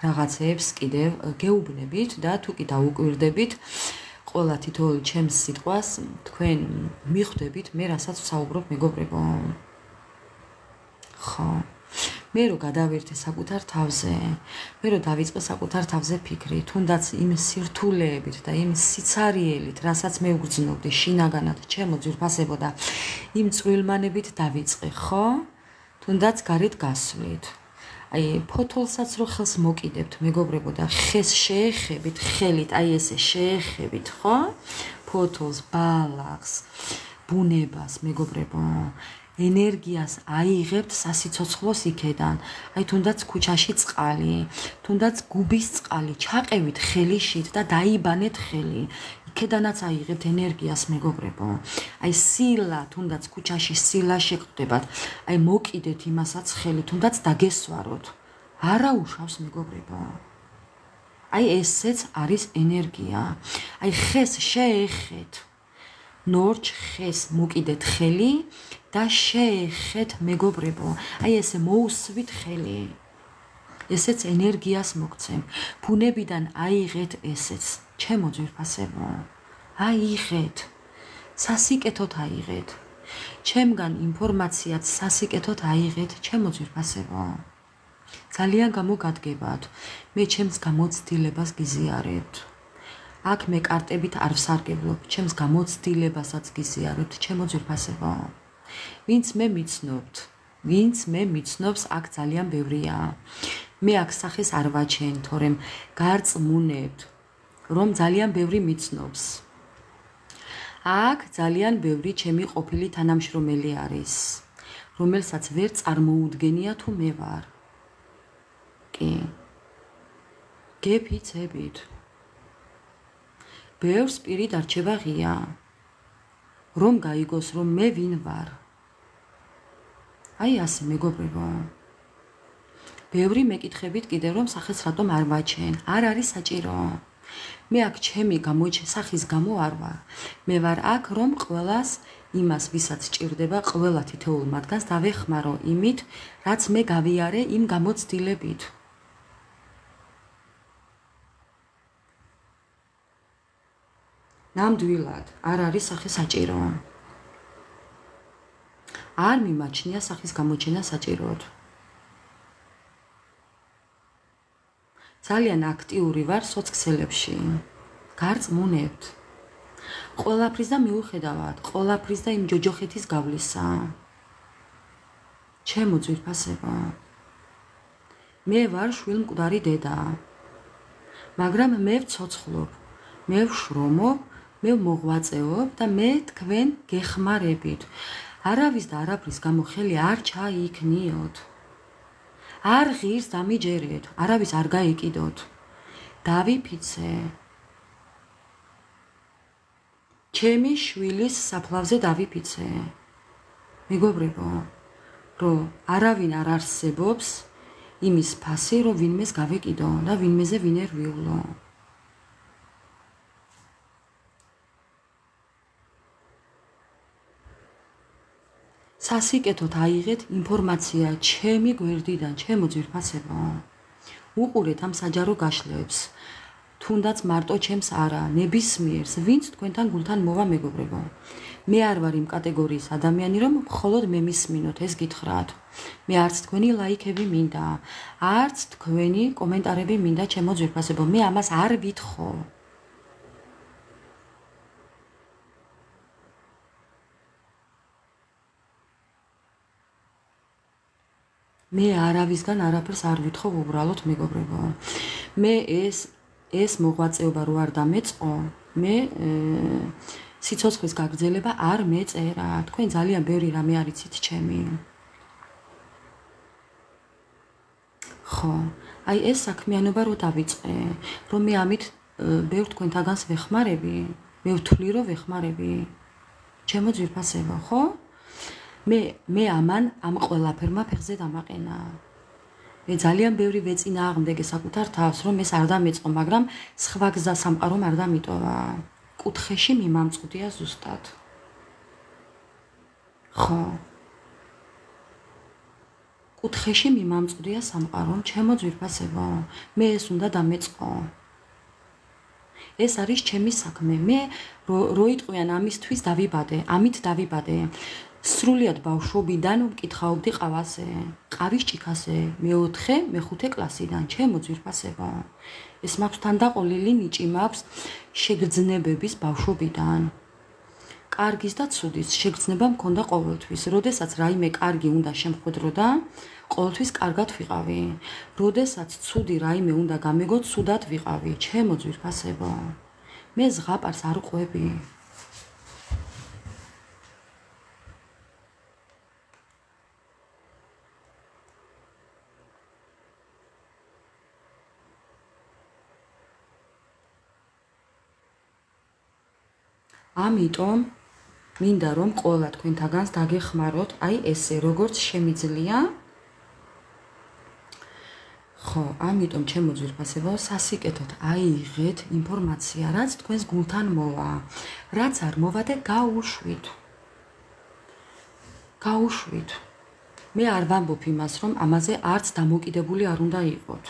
რაღაცეებს კიდევ გეუბნებით და თუ კი დაუკვირდებით ყველა თითოეული ჩემს სიტყვას თქვენ მიხვდებით მე რასაც საუბრობ მეგობრებო. ხო. მე რო გადავერთე საკუთარ თავზე, მე რო დავიწყე საკუთარ თავზე ფიქრი, თუნდაც იმ სირთულეებით და იმ სიცარიელით, რასაც მე ვგრძნობდი შინაგანად ჩემო ძვირფასებო და იმ წვრილმანებით დავიწყე, ხო? თუნდაც გარეთ გასვლით. აი ფოთოლსაც რო ხელს მოკიდებთ მეგობრებო და ხეს შეეხებით, ხელით აი ესე შეეხებით, ხო? ფოთოლს, ბალახს, ბუნებას მეგობრებო. ენერგიას აიღებთ სასიცოცხლოს იქედან. აი თუნდაც ქუჩაში წყალი, თუნდაც გუბის წყალი, ჩაყევით ხელიშით და დაიბანეთ ხელი. იქედანაც აიღებთ ენერგიას მეგობრებო. აი სილა, თუნდაც ქუჩაში სილა შეგხვდებათ. აი მოკიდეთ იმასაც ხელი, თუნდაც დაგესვაროთ. არა უშავს მეგობრებო. აი ესეც არის ენერგია. აი ხეს შეეხეთ. ნორჩ ხეს მოკიდეთ ხელი და შეეხეთ მეგობრებო. აი ესე მოусვით ხელი. ესეც ენერგიას მოგცემ. ბუნებიდან აიღეთ ესეც. ჩემო ძვირფასებო. აიღეთ. სასიკეთოდ აიღეთ. ჩემგან ინფორმაციაც სასიკეთოდ აიღეთ, ჩემო ძვირფასებო. ძალიან გამოგადგებათ. მე ჩემს გამოცდილებას გიზიარებთ. აქ მე კარტებით არ ვსარგებლობ, ჩემს გამოცდილებასაც გიზიარებთ, ჩემო ძვირფასებო. ვინც მე მიცნობს, აქ ძალიან ბევრია. მე აქ სახეს არ ვაჩენ, თორემ გარწმუნებთ, რომ ძალიან ბევრი მიცნობს. აქ ძალიან ბევრი ჩემი ყოფილი თანამშრომელი არის, რომელსაც ვერ წარმოუდგენია თუ მე ვარ. კი. გეფიცებით. ბევრს პირი დარჩება ღია. რომ გაიგოს, რომ მე ვინ ვარ. აი ასე მეგობრებო. ბევრი მეკითხებით კიდევ რომ სახეს რატომ არ ვაჩენ. არ არის საჭირო. მე აქ ჩემი სახის გამო არ ვარ. მე ვარ აქ რომ ყველას იმას ვისაც ჭირდება, ყველა თითოეულ მათგანს დავეხმარო იმით, რაც მე გავიარე იმ გამოცდილებით. ნამდვილად არ არის სახე საჭირო. არ მიმაჩნია სახის გამოჩენა საჭიროდ. ძალიან აქტიური ვარ სოციალებში. გარწმუნებთ. ყველაფრის და მიუხედავად, ყველაფრის და იმ ჯოჯოხეთის გავლისა. ჩემო ძვირფასებო. მე ვარ შვილმკვდარი დედა. მაგრამ მე ვცოცხლობ, მე ვშრომობ, მე მოღვაწეობ და მე თქვენ გეხმარებით. არავის და არაფრის გამო ხელი არ ჩაიქნიოთ. არ ღირს დამიჯერეთ, არავის არ გაეკიდოთ. დავიფიცე. ჩემი შვილის საფლავზე დავიფიცე. მეგობრებო, რომ არავინ არ არსებობს იმის ფასი, რომ ვინმეს გავეკიდო და ვინმეზე ვინერ ვივლო. სასიკეთოდ აიღეთ ინფორმაცია ჩემი გვერდიდან, ჩემო ძვირფასებო. უყურეთ ამ საჯარო გაშლებს. თუნდაც მარტო ჩემს არა, ნებისმიერს, ვინც თქვენთან გულთან მოვა მეგობრებო. მე არ ვარ იმ კატეგორიის ადამიანი, რომ მხოლოდ მე მისმინოთ, ეს გითხრათ. მე არც თქვენი ლაიქები მინდა, არც თქვენი კომენტარები მინდა, ჩემო ძვირფასებო. მე ამას არ ვითხოვ. მე არავისგან არაფერს არ ვითხოვ უბრალოდ მეგობრებო. მე ეს მოღვაწეობა რო არ დამეწყო, მე სიცოცხლის გაგრძელება არ მეწერა. თქვენ ძალიან ბევრი რამე არიცით ჩემი. ხო, აი ეს საქმიანობა რო დავიწყე, რომ მე ამით ბევრ თქვენთაგანს ვეხმარები, მე ვთვლი რომ ვეხმარები. ჩემო ძვირფასებო, ხო? მე ამან ამ ყველაფერმა ფეხზე დამაყენა. მე ძალიან ბევრი ვეწინააღმდეგე საკუთარ თავს, რომ ეს არ დამეწყო, მაგრამ სხვა გზა სამყარომ არ დამიტოვა. კუთხეში მიმამწყვდია ზუსტად. ხო. კუთხეში მიმამწყვდია სამყარომ, ჩემო ძვირფასებო. მე ეს უნდა დამეწყო. ეს არის ჩემი საქმე. მე რო იტყვიან ამისთვის დავიბადე, ამით დავიბადე. სრულიად ბავშვობიდან ვკითხაობდი ყავაზე, ყავის ჭიქაზე, მე-4, მე-5 კლასიდან, ჩემო ძვირფასებო. ეს მაქვს თანდაყოლილი ნიჭი მაქვს შეგრძნებების ბავშვობიდან. კარგის და ცუდის შეგრძნება მქონდა ყოველთვის. როდესაც რაიმე კარგი უნდა შემხვედროდა, ყოველთვის კარგად ვიყავი. როდესაც ცუდი რაიმე უნდა გამეგო, ცუდად ვიყავი, ჩემო ძვირფასებო. მე ზღაპარს არ ყვები. ამიტომ მინდა რომ ყველა თქვენთაგანს დაგეხმაროთ, აი ესე როგორც შემიძლია. ხო, ამიტომ ჩემო ძვირფასებო, სასიკეთოდ აიღეთ ინფორმაცია, რაც თქვენს გულთან მოვა, რაც არ მოვა და გაუშვით. გაუშვით. მე არ ვამბობ იმას, რომ ამაზე არც დამოკიდებული არ უნდა იყოთ.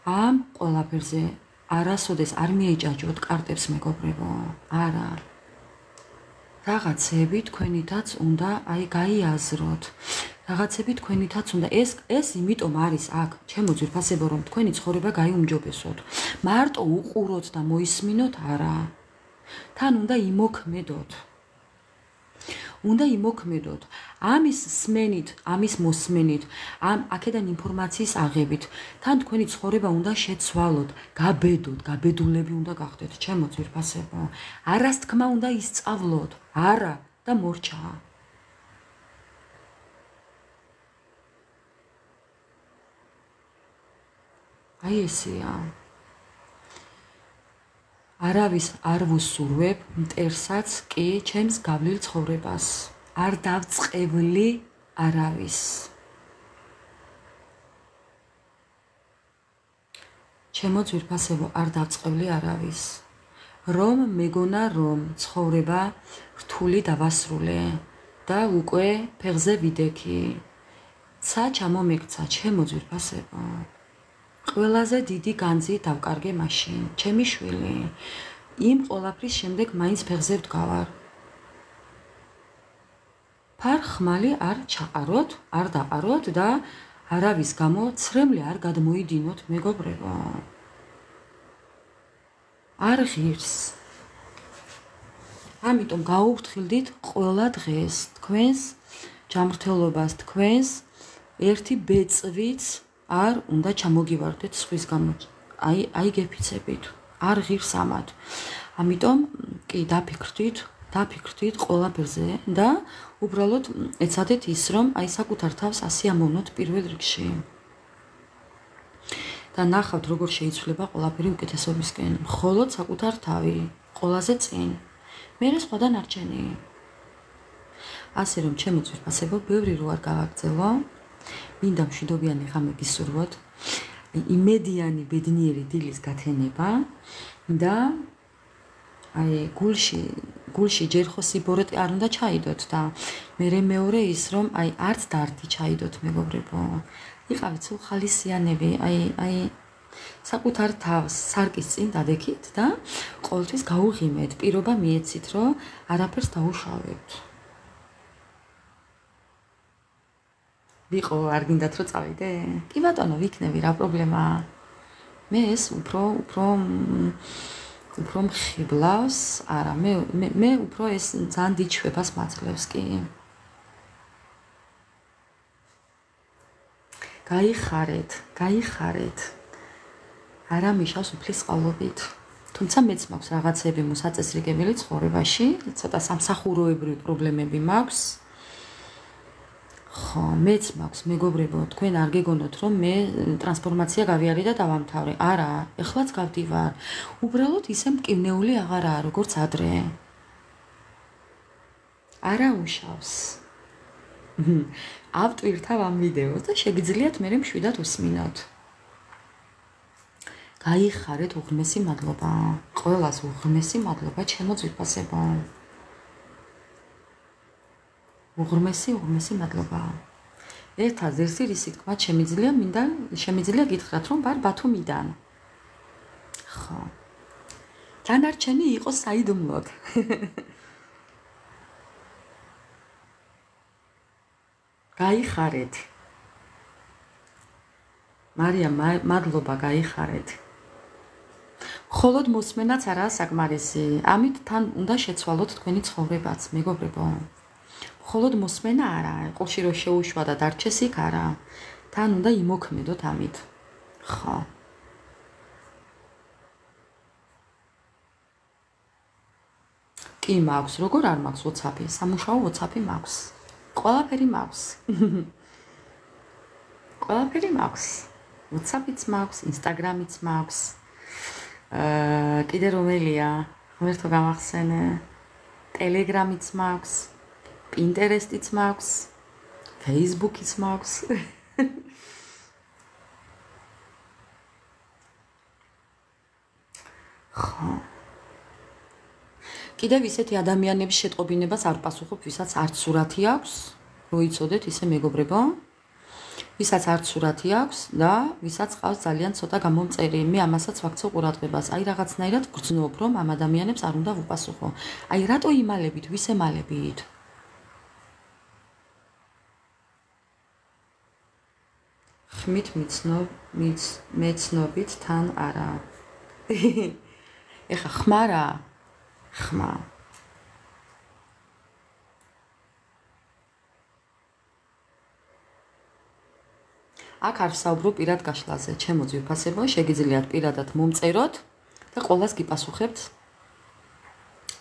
ამ ყველაფერზე არასოდეს არ მიეჭაჭოთ კარტებს მეგობრებო. არა. რაღაცები თქვენითაც უნდა აი გაიაზროთ. რაღაცები თქვენითაც უნდა ეს იმიტომ არის აქ, ჩემო ძვირფასებო, რომ თქვენი ცხოვრება გაიუმჯობესოთ. მარტო უყუროთ და მოისმინოთ არა. თან უნდა იმოქმედოთ. უნდა იმოქმედოთ. ამის სმენით, ამის მოსმენით, აქედან ინფორმაციის აღებით, თან თქვენი ცხოვრება უნდა შეცვალოთ, გაბედოთ, გაბედულები უნდა გახდეთ, ჩემო ძვირფასებო. არას თქმა უნდა ისწავლოთ, არა და მორჩა. აი ესეა. არავის არ ვუსურვებ მტერსაც კი ჩემს გავლილ ცხოვრებას. არ დავწყევლი არავის. ჩემო ძვირფასებო, არ დავწყევლი არავის. რომ მეგონა რომ ცხოვრება რთული დავასრულე და უკვე ფეხზე ვიდექი. ცა ჩამომექცა, ჩემო ძვირფასებო. ყველაზე დიდი განძი დავკარგე მაშინ, ჩემი შვილი. იმ ყველაფრის შემდეგ მაინც ფეხზე ვდგავარ. ფარხმალი არ ჩაყაროთ, არ დაყაროთ და არავის გამო ცრემლი არ გადმოიდინოთ, მეგობრებო. არ ღირს. ამიტომ გაუფრთხილდით ყველა დღეს თქვენს ჯანმრთელობას, თქვენს ერთი ბეწვიც არ უნდა ჩამოგივარდეთ სხვის გამო. აი გეფიცებით. არ ღირს ამათ. ამიტომ კი დაფიქრდით ყველაფერზე და უბრალოდ ეცადეთ ის, რომ აი საკუთარ თავს ასიამოვნოთ პირველ რიგში. და ნახავთ, როგორ შეიცვლება ყველაფერი უკეთესობისკენ. მხოლოდ საკუთარ თავი, ყველაზე წინ. მერე სხვა დანარჩენი. ასე რომ ჩემო ძვირფასებო, ბევრი რო არ გავაგრძელო, მინდა მშვიდობიანი ღამე გისურვოთ, იმედიანი ბედნიერი დილის გათენება და აი გულში ჯერ ხო სიბოროტე არ უნდა ჩაიდოთ და მეორე ის, რომ აი არც და ართი ჩაიდოთ, მეგობრებო. იყავით სულ ხალისიანები, აი საკუთარ თავს სარკის წინ დადექით და ყოველთვის გაუღიმეთ, პირობა მიეცით, რომ არაფერს დაუშავებთ. ვიყო, არ გინდათ რომ წავიდე? კი ბატონო, ვიქნები, რა პრობლემაა? მე ეს უფრო მხიბლავს, არა, მე უფრო ეს ძალიან დიდ შვებას მაძლევს კი. გაიხარეთ. არა მიშავს უფლის წყალობით. თუ თუმცა მეც მაქვს რაღაცები მოსაწესრიგებელი ცხოვრებაში, ცოტა სამსახუროებრივი პრობლემები მაქვს. ხო, მეც მაქვს მეგობრებო, თქვენ არ გეგონოთ, რომ მე ტრანსფორმაცია გავიარე და დავამთავრე. არა, ეხლაც გავდივარ. უბრალოდ ისე მკვნეული აღარაა, როგორც ადრე. არა უშავს. ავტვირთავ ამ ვიდეოს და შეგიძლიათ მე მშვიდად უსმინოთ. გაიხარეთ უღრმესი მადლობა. ყველას უღრმესი მადლობა ჩემო ძვირფასებო. უღრმესი მადლობა. ერთადერთი რისი თქვა შემიძლია გითხრათ, რომ ვარ ბათუმიდან. ხო. დანარჩენი იყოს საიდუმლოდ. გაიხარეთ. მარია, მადლობა, გაიხარეთ. მხოლოდ მოსმენაც არაა საკმარისი. ამით თან უნდა შეცვალოთ თქვენი ცხოვრებაც, მეგობრებო. მხოლოდ მოსმენა არა, ყოლში რო შეუშვა და დარჩეს იქ არა. თან უნდა იმოქმედოთ ამით. ხო. კი მაქვს, როგორ არ მაქვს WhatsApp-ი? სამუშაო WhatsApp-ი მაქვს. ყველაფერი მაქვს. ყველაფერი მაქვს. WhatsApp-იც მაქვს, Instagram-იც მაქვს. კიდე რომელია? ღმერთო გამახსენე. Telegram-იც მაქვს. Pinterest-იც მაქვს. Facebook-იც მაქვს. ხო. კიდევ ისეთი ადამიანების შეტყობინებას არ პასუხობ, ვისაც არც სურათი აქვს, რო იცოდეთ ისე მეგობრებო, ვისაც არც სურათი აქვს და ვისაც ყავს ძალიან ცოტა გამომწერი. მე ამასაც ვაქცევ ყურადღებას. აი რაღაცნაირად გრძნობ, რომ ამ ადამიანებს არ უნდა ვუპასუხო. აი რატო იმალებით, ვის ემალებით? ხმით მეცნობით თან არა. ეხა ხმარა ხმა. აქ არ ვსაუბრობ პირად გაშლაზე, ჩემო ძვირფასებო, შეგიძლიათ პირადად მომწეროთ და ყველას გიპასუხებთ.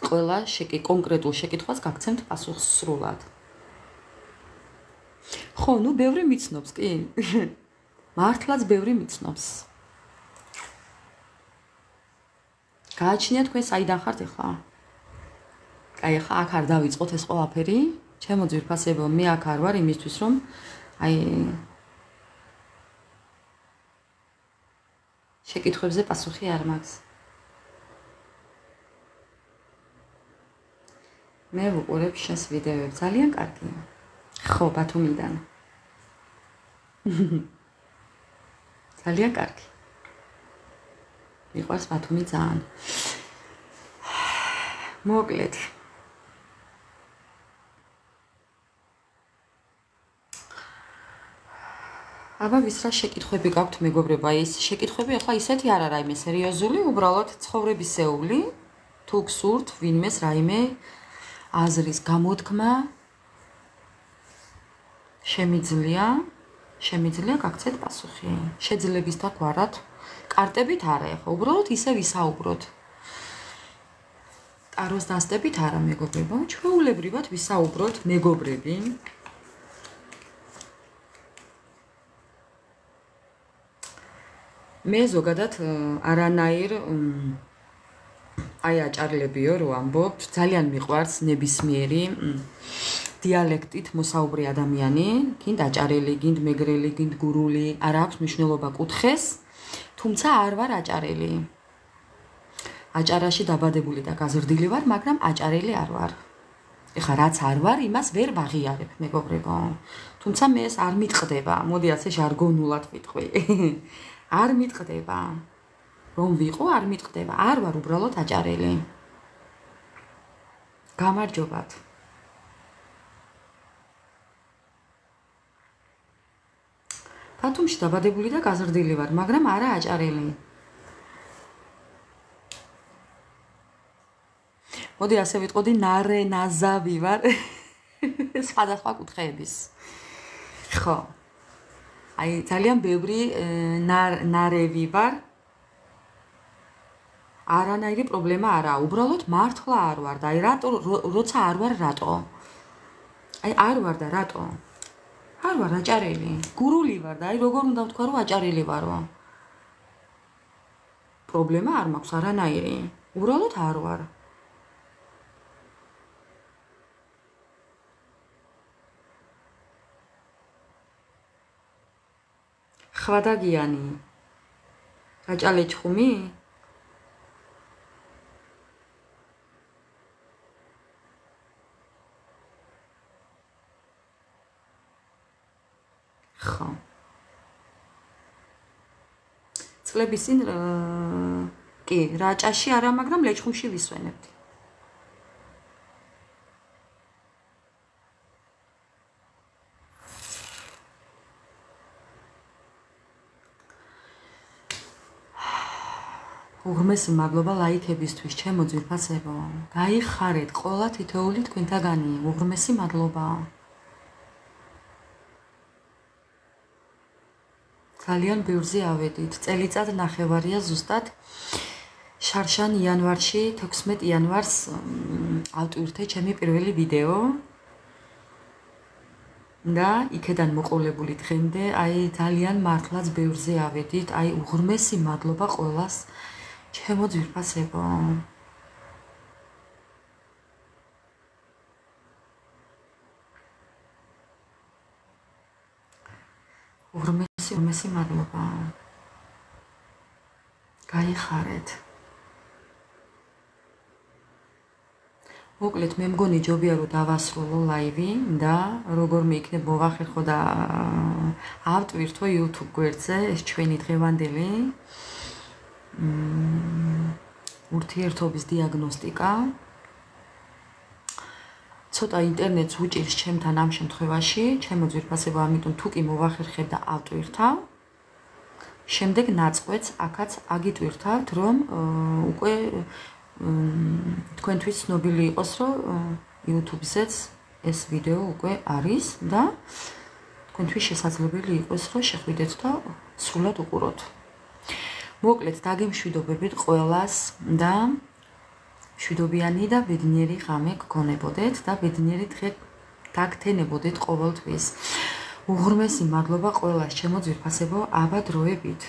ყველა კონკრეტულ შეკითხვას გაგცემთ პასუხს სრულად. ხო, ნუ ბევრი მიცნობს, კი. მართლაც ბევრი მიცნობს. გააჩნიათ თქვენ საიდან ხართ ახლა? აი ახლა აქ არ დავიწყოთ ეს ყველაფერი. ჩემო ძვირფასებო, მე აქ არ ვარ იმისთვის, რომ აი შეკითხვებზე პასუხი არ მაქვს. მე ვუყურებ შენს ვიდეოებს, ძალიან კარგი. ხო, ბათუმიდან. ძალიან კარგი. მიყვარს ბათუმი ძალიან. მოკლედ. აბა ვის რა შეკითხვები გაქვთ მეგობრებო? აი ეს შეკითხვები ახლა ისეთი არ არა რაიმე სერიოზული, უბრალოდ ცხოვრებისეული, თუ გსურთ ვინმეს რაიმე აზრის გამოთქმა შემიძლია გაგცეთ პასუხი. შეძლებს და გვარად კარტებით არა, ახლა უბრალოდ ისე ვისაუბროთ. ტაროს დასტებით არა, მეგობრებო, ჩვეულებრივად ვისაუბროთ, მეგობრები. მე ზოგადად არანაირ აი აჭარლებიო რო ამბობთ, ძალიან მიყვარს ნებისმიერი დიალექტით მოსაუბრი ადამიანი, გინდ აჭარელი, გინდ მეგრელი, გინდ გურული, არ აქვს მნიშვნელობა კუთხეს, თუმცა არ ვარ აჭარელი. აჭარაში დაბადებული და გაზრდილი ვარ, მაგრამ აჭარელი არ ვარ. ეხლა რაც არ ვარ, იმას ვერ ვაღიარებ, მეგობრებო. თუმცა მე ეს არ მიტყდება, მოდი ასე ჟარგონულად ვიტყვი. არ მიტყდება. რომ ვიყო, არ მიტყდება. არ ვარ უბრალოდ აჭარელი. გამარჯობათ. ბათუმში დაბადებული და გაზრდილი ვარ, მაგრამ არა აჭარელი. მოდი ასე ვიტყოდი, ნაზავი ვარ სხვადასხვა კუთხეების. ხო. აი ძალიან ბევრი ნარევი ვარ. არანაირი პრობლემა არაა. უბრალოდ მართლა არ ვარ და აი რატო როცა არ ვარ რატო? აი არ ვარ და რატო? არ ვარ აჭარელი. გურული ვარ და აი როგორ უნდა ვთქვა რომ აჭარელი ვარო? პრობლემა არ მაქვს არანაირი. უბრალოდ არ ვარ. ხვადაგიანი. რაჭალე ჩხუმი? ხო. წლების წინ კი, რაჭაში არა, მაგრამ ლეჩხუმში ვისვენებდი. უღრმესი მადლობა ლაიქებისთვის, ჩემო ძვირფასებო. გაიხარეთ ყოლა თითოეული თქვენთაგანი. უღრმესი მადლობა. ძალიან ბევრზე ავედით. წელიწად ნახევარია ზუსტად. შარშან იანვარში, 16 იანვარს ავტვირთე ჩემი პირველი ვიდეო. და იქედან მოყოლებული დღემდე, აი ძალიან მართლაც ბევრზე ავედით. აი უღრმესი მადლობა ყველას. ჩემო ძვირფასებო. უღრმესი მადლობა. გაიხარეთ. მოკლედ მე მგონი ჯობია რომ დავასრულო ლაივი და როგორმე იქნებ მოვახერხო და ავტვირთო YouTube გვერდზე ეს ჩვენი დღევანდელი ურთიერთობის დიაგნოსტიკა. ცოტა ინტერნეტს უჭირს ჩემთან ამ შემთხვევაში, ჩემო ძვირფასებო, ამიტომ თუ კი მოვახერხებ და ავტვირთავ, შემდეგ ნაწყვეტს აქაც აგიტვირთავთ, რომ უკვე თქვენთვის ცნობილი იყოს, რომ YouTube-ზეც ეს ვიდეო უკვე არის და თქვენთვის შესაძლებელი იყოს, რომ შეხვიდეთ და სრულად უყუროთ. მოკლედ დაგემშვიდობებით ყველას და მშვიდობიანი და ბედნიერი ღამე გქონებოდეთ და ბედნიერი დღე გაგთენებოდეთ ყოველთვის. უღრმესი მადლობა ყველას, ჩემო ძვირფასებო, აბა დროებით.